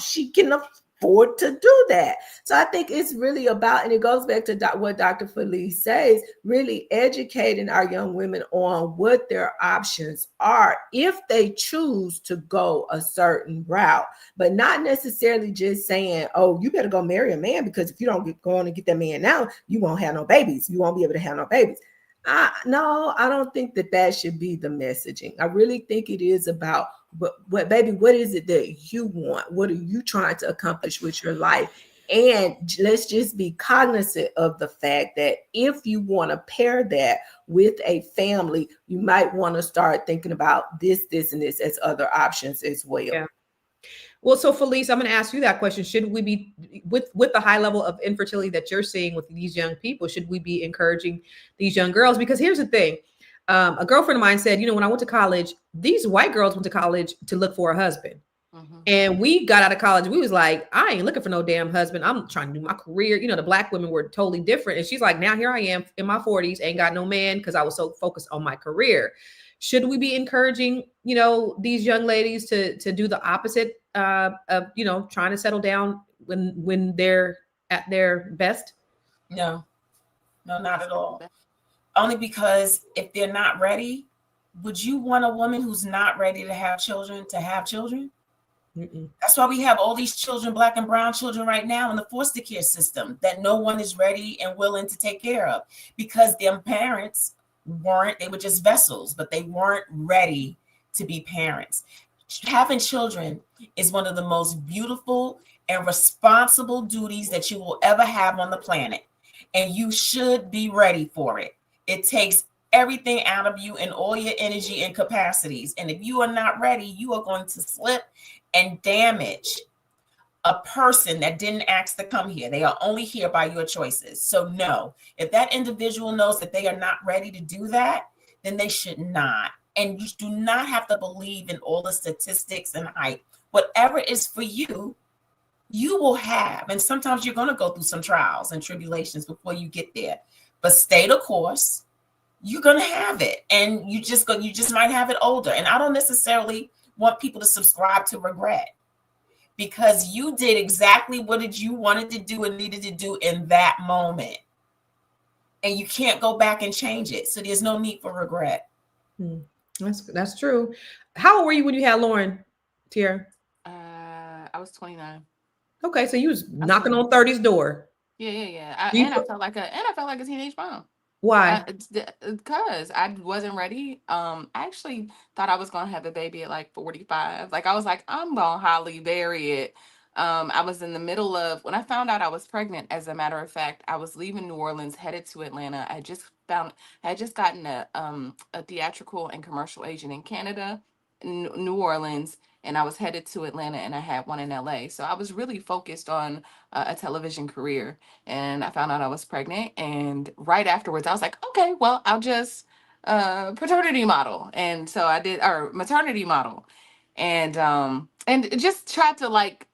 she can afford to do that. So I think it's really about, and it goes back to what Dr. Felice says, really educating our young women on what their options are if they choose to go a certain route, but not necessarily just saying, oh, you better go marry a man because if you don't go on and get that man now, you won't have no babies. You won't be able to have no babies. No, I don't think that should be the messaging. I really think it is about what is it that you want? What are you trying to accomplish with your life? And let's just be cognizant of the fact that if you want to pair that with a family, you might want to start thinking about this, and this as other options as well. Yeah. Well, so Felice, I'm going to ask you that question. Should we be, with the high level of infertility that you're seeing with these young people, should we be encouraging these young girls? Because here's the thing. A girlfriend of mine said, when I went to college, these white girls went to college to look for a husband. And we got out of college. We was like, I ain't looking for no damn husband. I'm trying to do my career. The black women were totally different. And she's like, now here I am in my 40s, ain't got no man because I was so focused on my career. Should we be encouraging, these young ladies to do the opposite of, trying to settle down when they're at their best? No, not at all. Only because if they're not ready, would you want a woman who's not ready to have children to have children? Mm-mm. That's why we have all these children, black and brown children right now in the foster care system that no one is ready and willing to take care of because their parents they were just vessels, but they weren't ready to be parents. Having children is one of the most beautiful and responsible duties that you will ever have on the planet. And you should be ready for it. It takes everything out of you and all your energy and capacities. And if you are not ready, you are going to slip and damage a person that didn't ask to come here. They are only here by your choices. So no, if that individual knows that they are not ready to do that, then they should not. And you do not have to believe in all the statistics and hype. Whatever is for you, you will have. And sometimes you're going to go through some trials and tribulations before you get there. But stay the course. You're going to have it. And you just might have it older. And I don't necessarily want people to subscribe to regret, because you did exactly what you wanted to do and needed to do in that moment. And you can't go back and change it. So there's no need for regret. That's true. How old were you when you had Lauren, Tiara? I was 29. Okay, so you was knocking on 30's door. Yeah. I felt like a teenage mom. Why? Because I wasn't ready. I actually thought I was gonna have a baby at like 45. Like I was like, I'm gonna Holly Berry it. I was in the middle of when I found out I was pregnant. As a matter of fact, I was leaving New Orleans, headed to Atlanta. I had just gotten a theatrical and commercial agent in Canada, New Orleans, and I was headed to Atlanta, and I had one in LA. So I was really focused on a television career, and I found out I was pregnant. And right afterwards, I was like, okay, well, I'll just paternity model, and so I did, or maternity model, and just tried to like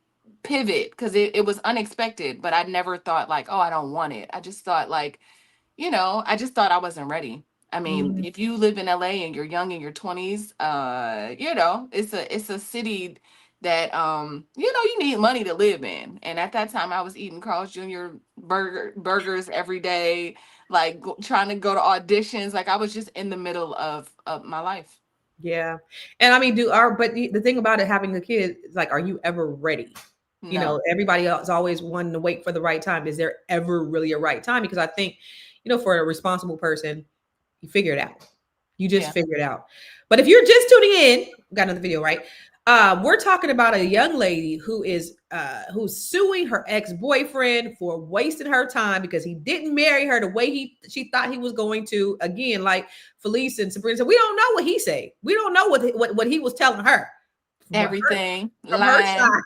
pivot because it was unexpected, but I never thought like, oh, I don't want it. I just thought like, I just thought I wasn't ready. I mean, if you live in LA and you're young in your 20s, it's a city that you need money to live in. And at that time I was eating Carl's Jr. burgers every day, like trying to go to auditions. Like I was just in the middle of my life. Yeah. And I mean, but the thing about it, having a kid is like, are you ever ready? No. Everybody else is always wanting to wait for the right time. Is there ever really a right time? Because I think, for a responsible person, you figure it out. You just figure it out. But if you're just tuning in, we got another video, right? We're talking about a young lady who's suing her ex-boyfriend for wasting her time because he didn't marry her the way she thought he was going to. Again, like Felice and Sabrina said, we don't know what he said. We don't know what he was telling her. Everything. From her side.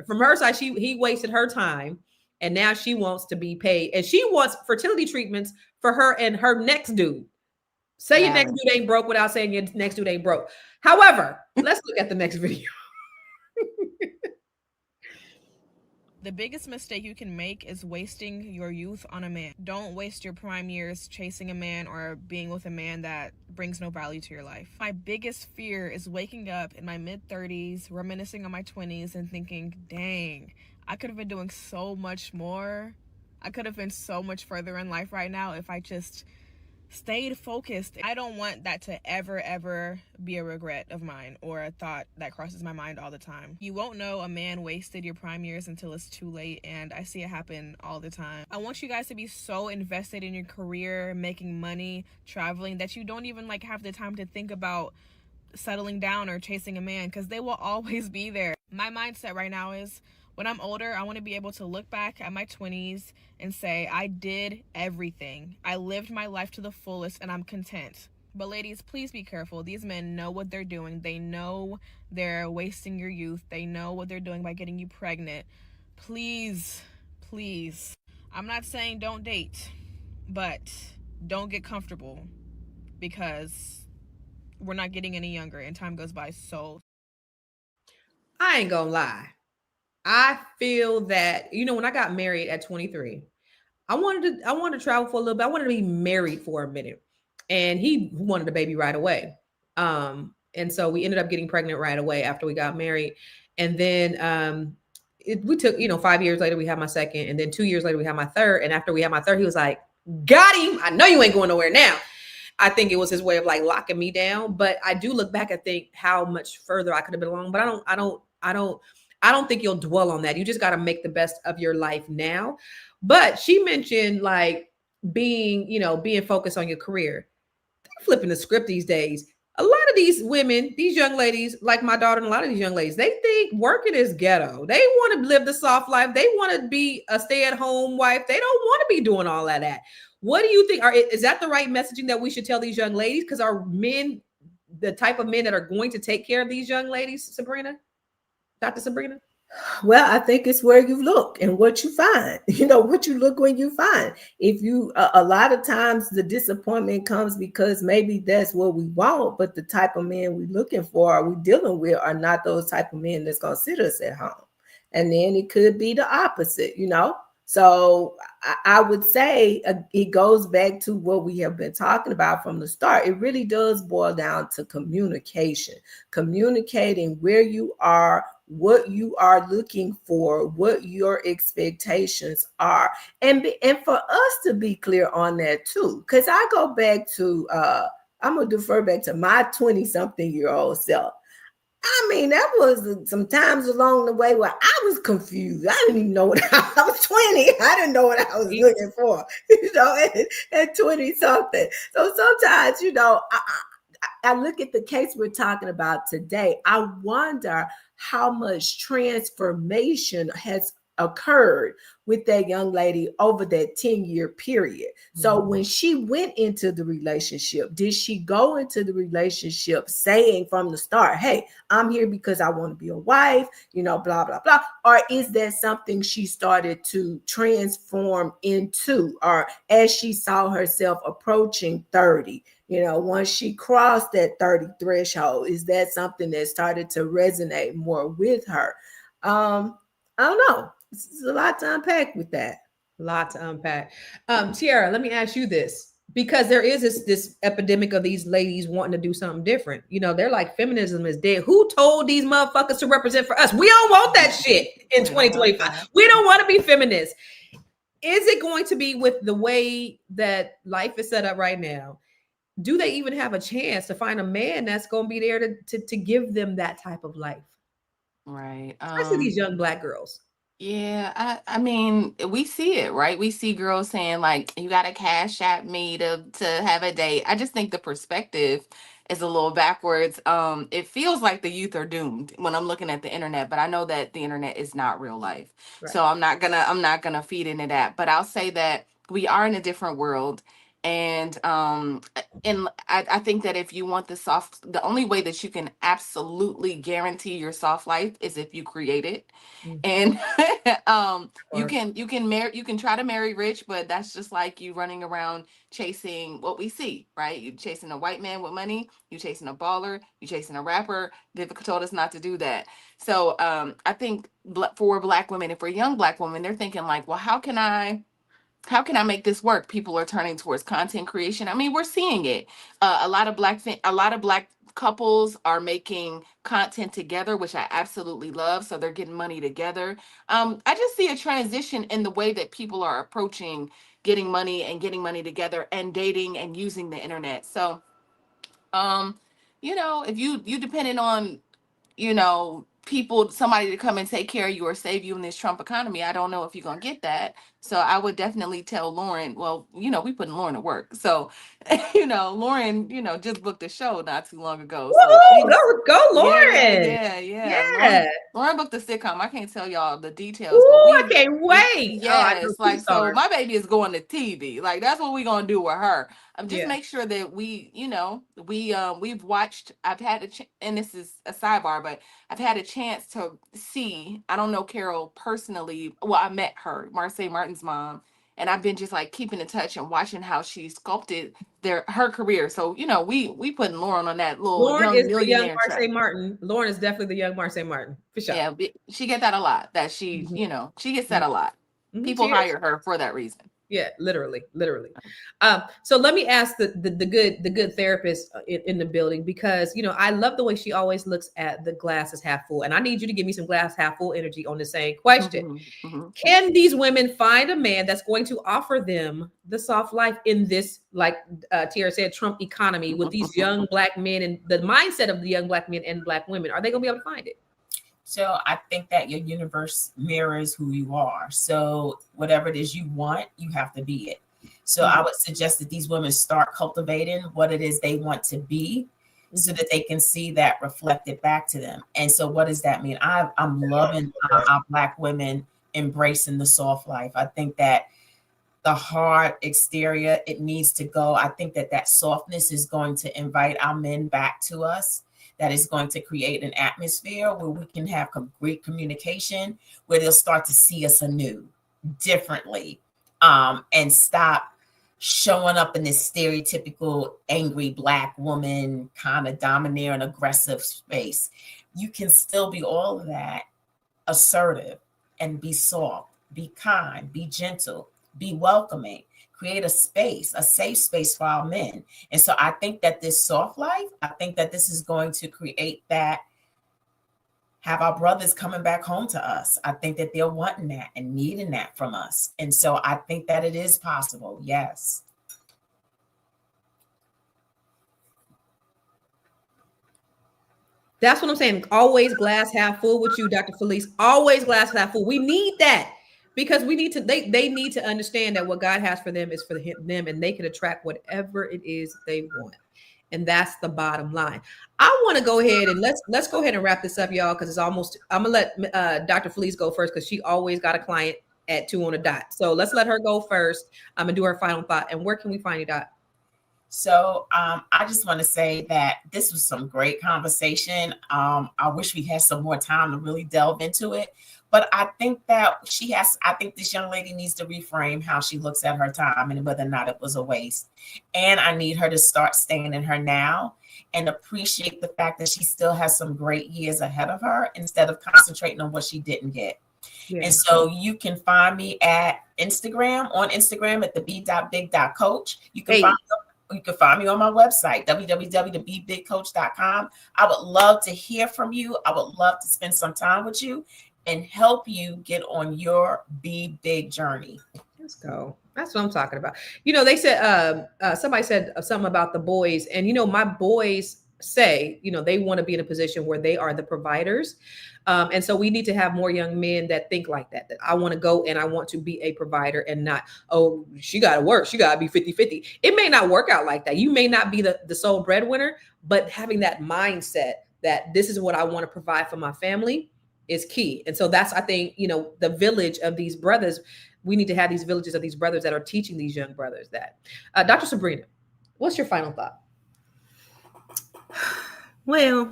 From her side, he wasted her time, and now she wants to be paid, and she wants fertility treatments for her and her next dude. Say your next dude ain't broke without saying your next dude ain't broke. However, let's look at the next video. The biggest mistake you can make is wasting your youth on a man. Don't waste your prime years chasing a man or being with a man that brings no value to your life. My biggest fear is waking up in my mid-30s, reminiscing on my 20s and thinking, dang, I could have been doing so much more. I could have been so much further in life right now if I just stayed focused. I don't want that to ever be a regret of mine or a thought that crosses my mind all the time. You won't know a man wasted your prime years until it's too late, and I see it happen all the time. I want you guys to be so invested in your career, making money, traveling, that you don't even have the time to think about settling down or chasing a man, because they will always be there. My mindset right now is, when I'm older, I want to be able to look back at my 20s and say, I did everything. I lived my life to the fullest and I'm content. But ladies, please be careful. These men know what they're doing. They know they're wasting your youth. They know what they're doing by getting you pregnant. Please. I'm not saying don't date, but don't get comfortable. because we're not getting any younger and time goes by so. I ain't gonna lie. I feel that, when I got married at 23, I wanted to travel for a little bit. I wanted to be married for a minute. And he wanted a baby right away. And so we ended up getting pregnant right away after we got married. And then we took, 5 years later we had my second, and then 2 years later we had my third. And after we had my third, he was like, got him. I know you ain't going nowhere now. I think it was his way of like locking me down. But I do look back and think how much further I could have been along. But I don't think you'll dwell on that. You just got to make the best of your life now. But she mentioned like being focused on your career. They're flipping the script these days. A lot of these women, these young ladies, like my daughter and a lot of these young ladies, they think working is ghetto. They want to live the soft life. They want to be a stay-at-home wife. They don't want to be doing all of that. What do you think? Is that the right messaging that we should tell these young ladies? Because are men the type of men that are going to take care of these young ladies, Sabrina? Dr. Sabrina? Well, I think it's where you look and what you find. What you look when you find. If you, a lot of times the disappointment comes because maybe that's what we want, but the type of men we're looking for, are we dealing with, are not those type of men that's going to sit us at home. And then it could be the opposite, So I would say it goes back to what we have been talking about from the start. It really does boil down to communication, communicating where you are, what you are looking for, what your expectations are. And for us to be clear on that too, because I go back to, I'm going to defer back to my 20-something-year-old self. I mean, that was some times along the way where I was confused. I didn't even know what I was 20. I didn't know what I was looking for, at 20 something. So sometimes, I look at the case we're talking about today. I wonder how much transformation has occurred with that young lady over that 10-year period. So when she went into the relationship, did she go into the relationship saying from the start, hey, I'm here because I want to be a wife, blah, blah, blah? Or is that something she started to transform into, or as she saw herself approaching 30? Once she crossed that 30 threshold, is that something that started to resonate more with her? I don't know. It's a lot to unpack with that. A lot to unpack. Tiara, let me ask you this, because there is this epidemic of these ladies wanting to do something different. They're like, feminism is dead. Who told these motherfuckers to represent for us? We don't want that shit in 2025. We don't want to be feminists. Is it going to be with the way that life is set up right now? Do they even have a chance to find a man that's going to be there to give them that type of life? Right. Especially these young Black girls. Yeah, I mean, we see it, right? We see girls saying like, you got to cash at me to have a date. I just think the perspective is a little backwards. It feels like the youth are doomed when I'm looking at the internet, but I know that the internet is not real life. Right. So I'm not gonna feed into that. But I'll say that we are in a different world. And I think that if you want the only way that you can absolutely guarantee your soft life is if you create it. And you can try to marry rich, but that's just like you running around chasing what we see, right? You chasing a white man with money, you chasing a baller, you chasing a rapper. Vivica told us not to do that. So I think for Black women, and for young Black women, they're thinking like, well, how can I make this work? People are turning towards content creation. I mean, we're seeing it. A lot of Black couples are making content together, which I absolutely love. So they're getting money together. I just see a transition in the way that people are approaching getting money together and dating and using the internet. So, if you depending on, somebody to come and take care of you or save you in this Trump economy, I don't know if you're going to get that. So I would definitely tell Lauren, well, we putting Lauren to work. So, Lauren, just booked a show not too long ago. So go Lauren. Yeah. Lauren booked a sitcom. I can't tell y'all the details. Ooh, I can't wait. Yes. So my baby is going to TV. Like, that's what we're going to do with her. Just make sure that we've watched, and this is a sidebar, but I've had a chance to see, I don't know Carol personally. Well, I met her, Marseille Martin's mom, and I've been just like keeping in touch and watching how she sculpted her career. So, we putting Lauren on that little Lauren young is the young millionaire track. Marsai Martin. Lauren is definitely the young Marsai Martin for sure. Yeah, she get that a lot. That she, she gets that a lot. People hire her for that reason. Yeah, literally. So let me ask the good therapist in the building, because I love the way she always looks at the glass as half full, and I need you to give me some glass half full energy on the same question. Can these women find a man that's going to offer them the soft life in this, like Tiara said, Trump economy, with these young Black men and the mindset of the young Black men and Black women? Are they going to be able to find it? So I think that your universe mirrors who you are. So whatever it is you want, you have to be it. So I would suggest that these women start cultivating what it is they want to be, so that they can see that reflected back to them. And so what does that mean? I'm loving our Black women embracing the soft life. I think that the hard exterior, it needs to go. I think that softness is going to invite our men back to us. That is going to create an atmosphere where we can have great communication, where they'll start to see us anew, differently, and stop showing up in this stereotypical angry Black woman kind of domineering, aggressive space. You can still be all of that, assertive, and be soft, be kind, be gentle, be welcoming. Create a space, a safe space for our men. And so I think that this soft life, I think that this is going to create that, have our brothers coming back home to us. I think that they're wanting that and needing that from us. And so I think that it is possible. Yes. That's what I'm saying. Always glass half full with you, Dr. Felice. Always glass half full. We need that. Because we need to, they need to understand that what God has for them is for them, and they can attract whatever it is they want. And that's the bottom line. I want to go ahead and let's go ahead and wrap this up, y'all, because it's almost, I'm gonna let Dr. Felice go first, because she always got a client at 2 on a dot. So let's let her go first. I'm gonna do her final thought. And where can we find you, Dot? So I just want to say that this was some great conversation. I wish we had some more time to really delve into it. But I think that I think this young lady needs to reframe how she looks at her time and whether or not it was a waste. And I need her to start staying in her now and appreciate the fact that she still has some great years ahead of her, instead of concentrating on what she didn't get. Yeah. And so you can find me on Instagram at the b.big.coach. You can find me on my website, www.bebigcoach.com. I would love to hear from you. I would love to spend some time with you and help you get on your Be Big journey. Let's go. That's what I'm talking about. They said, somebody said something about the boys, and my boys say, they want to be in a position where they are the providers. And so we need to have more young men that think like that I want to go and I want to be a provider, and not, oh, she got to work. She got to be 50-50. It may not work out like that. You may not be the sole breadwinner, but having that mindset that this is what I want to provide for my family is key. And so that's, I think, the village of these brothers, we need to have these villages of these brothers that are teaching these young brothers that. Dr. Sabrina, what's your final thought? Well,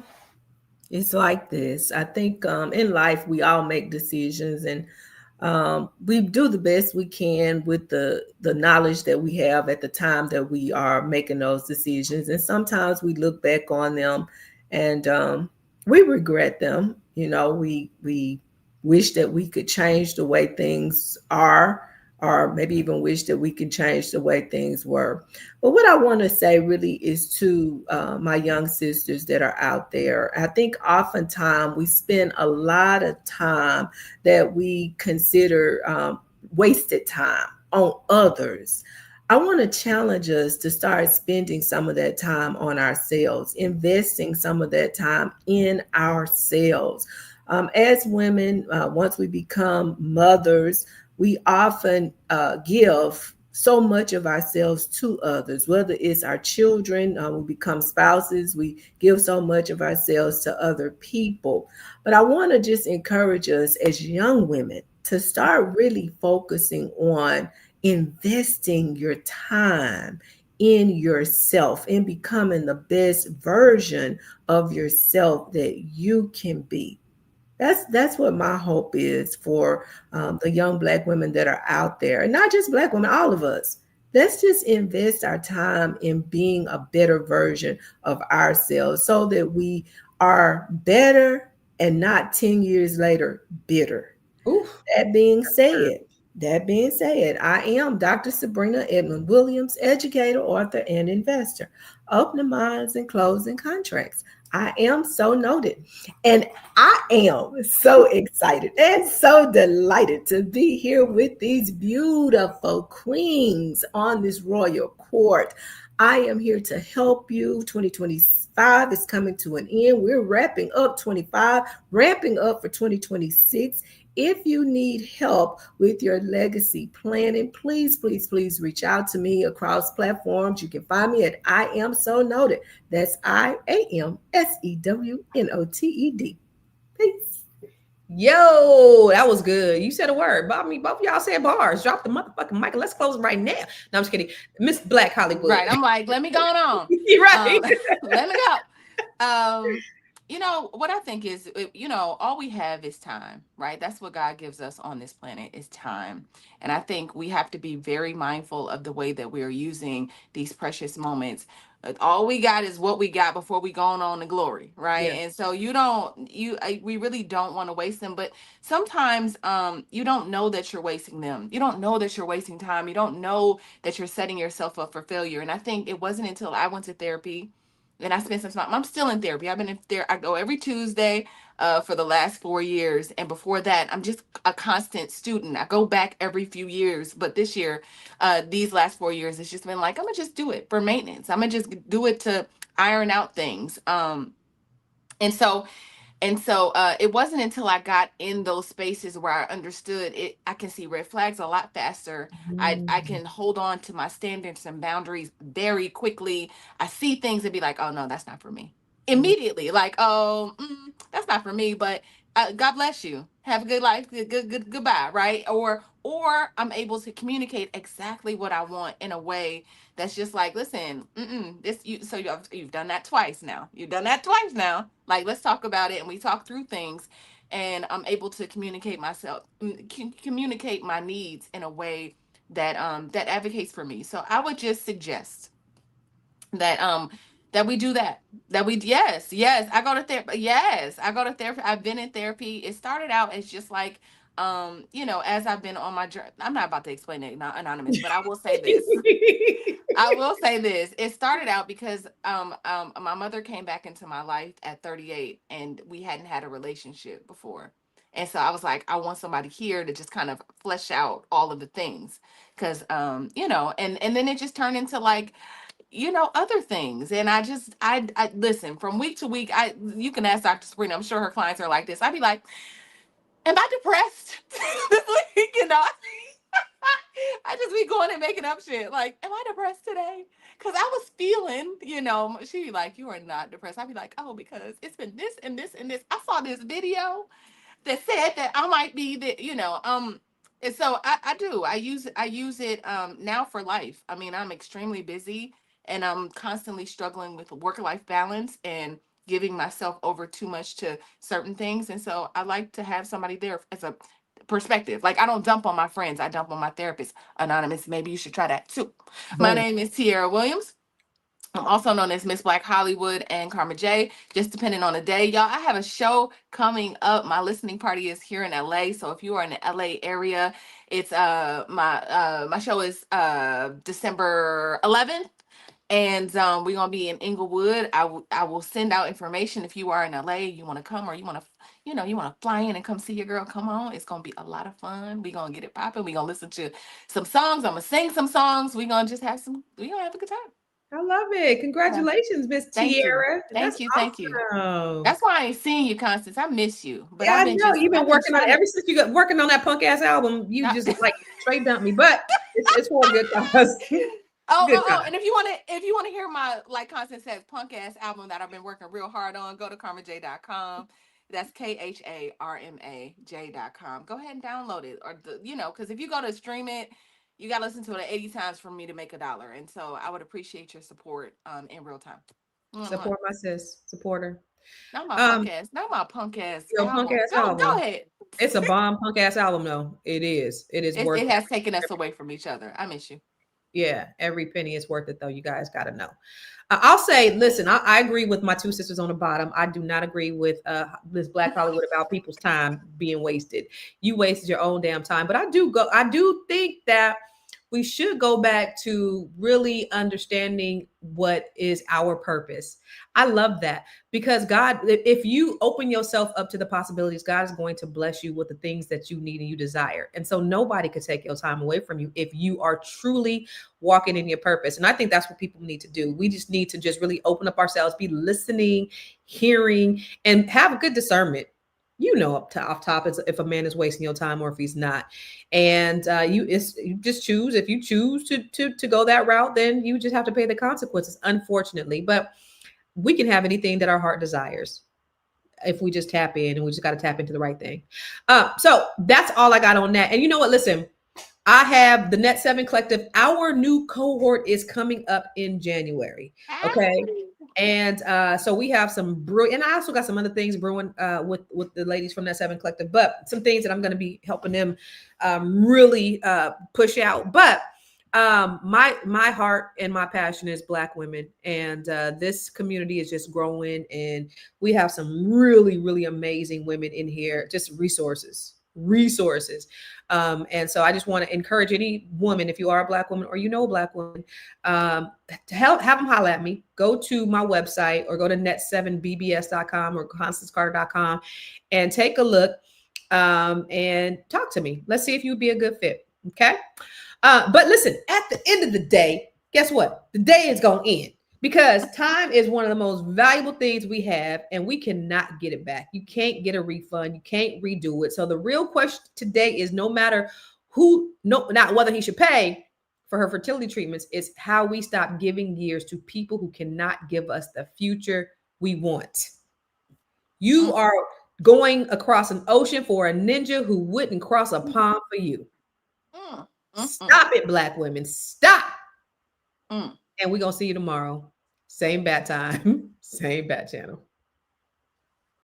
it's like this. I think in life, we all make decisions, and we do the best we can with the knowledge that we have at the time that we are making those decisions. And sometimes we look back on them and we regret them. We wish that we could change the way things are, or maybe even wish that we could change the way things were. But what I want to say really is to my young sisters that are out there. I think oftentimes we spend a lot of time that we consider wasted time on others. I want to challenge us to start spending some of that time on ourselves, investing some of that time in ourselves. As women, once we become mothers, we often give so much of ourselves to others, whether it's our children, we become spouses, we give so much of ourselves to other people. But I want to just encourage us as young women to start really focusing on investing your time in yourself, in becoming the best version of yourself that you can be. That's what my hope is for the young Black women that are out there, and not just Black women, all of us, let's just invest our time in being a better version of ourselves so that we are better and not 10 years later bitter. Oof. That being said, I am Dr. Sabrina Edmond Williams, educator, author, and investor. Opening minds and closing contracts. I am so noted. And I am so excited and so delighted to be here with these beautiful queens on this royal court. I am here to help you. 2025 is coming to an end. We're wrapping up 25, ramping up for 2026. If you need help with your legacy planning, please, please, please reach out to me across platforms. You can find me at I Am So Noted. That's IAMSEWNOTED. Peace. Yo, that was good. You said a word. But I mean, both of y'all said bars. Drop the motherfucking mic and let's close right now. No, I'm just kidding. Miss Black Hollywood. Right. I'm like, let me go on. Right. Let me go. You know, what I think is, you know, all we have is time, right? That's what God gives us on this planet is time. And I think we have to be very mindful of the way that we are using these precious moments. All we got is what we got before we go on to glory, right? Yeah. And so we really don't want to waste them. But sometimes you don't know that you're wasting them. You don't know that you're wasting time. You don't know that you're setting yourself up for failure. And I think it wasn't until I went to therapy and I spent some time. I'm still in therapy. I've been in there. I go every Tuesday for the last 4 years, and before that, I'm just a constant student. I go back every few years, but this year, these last 4 years, it's just been like I'm gonna just do it for maintenance. I'm gonna just do it to iron out things. And so it wasn't until I got in those spaces where I understood it. I can see red flags a lot faster. I can hold on to my standards and boundaries very quickly. I see things and be like, oh no, that's not for me. Immediately, like, oh, that's not for me. But God bless you. Have a good life. Goodbye. Right? Or I'm able to communicate exactly what I want in a way that's just like, listen, you've done that twice now. You've done that twice now. Like, let's talk about it. And we talk through things, and I'm able to communicate communicate my needs in a way that advocates for me. So I would just suggest that we do that. Yes, I go to therapy. Yes, I go to therapy. I've been in therapy. It started out as just like as I've been on my journey. I'm not about to explain it, not anonymous, but I will say this. I will say this. It started out because my mother came back into my life at 38, and we hadn't had a relationship before. And so I was like, I want somebody here to just kind of flesh out all of the things. Cause and then it just turned into like, other things. And I listen from week to week. You can ask Dr. Sabrina, I'm sure her clients are like this. I'd be like, am I depressed this week? I just be going and making up shit. Like, am I depressed today? Because I was feeling, she'd be like, you are not depressed. I'd be like, oh, because it's been this and this and this. I saw this video that said that I might be and so I do. I use it now for life. I mean, I'm extremely busy and I'm constantly struggling with work-life balance and giving myself over too much to certain things. And so I like to have somebody there as a perspective. Like, I don't dump on my friends. I dump on my therapist. Anonymous, maybe you should try that too. My name is Tiara Williams. I'm also known as Miss Black Hollywood and Karma J, just depending on the day. Y'all, I have a show coming up. My listening party is here in LA. So if you are in the LA area, it's my show is December 11th. And we're gonna be in Inglewood. I will send out information if you are in LA, you want to come, or you want to fly in and come see your girl. Come on, it's gonna be a lot of fun. We're gonna get it popping. We're gonna listen to some songs. I'm gonna sing some songs. We're gonna have a good time. I love it. Congratulations, Miss Tiara. Thank you. Thank you. That's why I ain't seeing you, Constance. I miss you. But yeah, I know you've been working on ever since you got working on that punk ass album. You just like straight dumped me, but it's for a good cause. And if you want to hear my, like Constance says, punk ass album that I've been working real hard on, go to karmaj.com. That's KHARMAJ.com. Go ahead and download it, or because if you go to stream it, you got to listen to it 80 times for me to make $1. And so I would appreciate your support in real time. Support my sis. Support her. Not my punk ass. Not my punk ass. Punk ass album. Go ahead. It's a bomb punk ass album, though. It is. It is worth it. It has taken us away from each other. I miss you. Yeah, every penny is worth it, though. You guys got to know. I'll say, listen, I agree with my two sisters on the bottom. I do not agree with this Black Hollywood about people's time being wasted. You wasted your own damn time. But I do think that we should go back to really understanding what is our purpose. I love that because God, if you open yourself up to the possibilities, God is going to bless you with the things that you need and you desire. And so nobody could take your time away from you if you are truly walking in your purpose. And I think that's what people need to do. We just need to just really open up ourselves, be listening, hearing, and have a good discernment. You know, off top, if a man is wasting your time or if he's not, and you just choose. If you choose to go that route, then you just have to pay the consequences, unfortunately. But we can have anything that our heart desires if we just tap in, and we just got to tap into the right thing. So that's all I got on that. And you know what? Listen, I have the Net 7 Collective. Our new cohort is coming up in January. Okay. And so we have some brew, and I also got some other things brewing with the ladies from Net 7 Collective, but some things that I'm going to be helping them really push out. But my heart and my passion is Black women, and this community is just growing, and we have some really, really amazing women in here, just resources. And so I just want to encourage any woman, if you are a Black woman or you know a Black woman, to have them holler at me. Go to my website or go to net7bbs.com or constancecarter.com and take a look and talk to me. Let's see if you'd be a good fit. Okay. But listen, at the end of the day, guess what? The day is going to end. Because time is one of the most valuable things we have, and we cannot get it back. You can't get a refund. You can't redo it. So the real question today is no matter not whether he should pay for her fertility treatments, it's how we stop giving years to people who cannot give us the future we want. You are going across an ocean for a ninja who wouldn't cross a pond for you. Stop it, Black women. Stop. And we're going to see you tomorrow. Same bat time, same bat channel.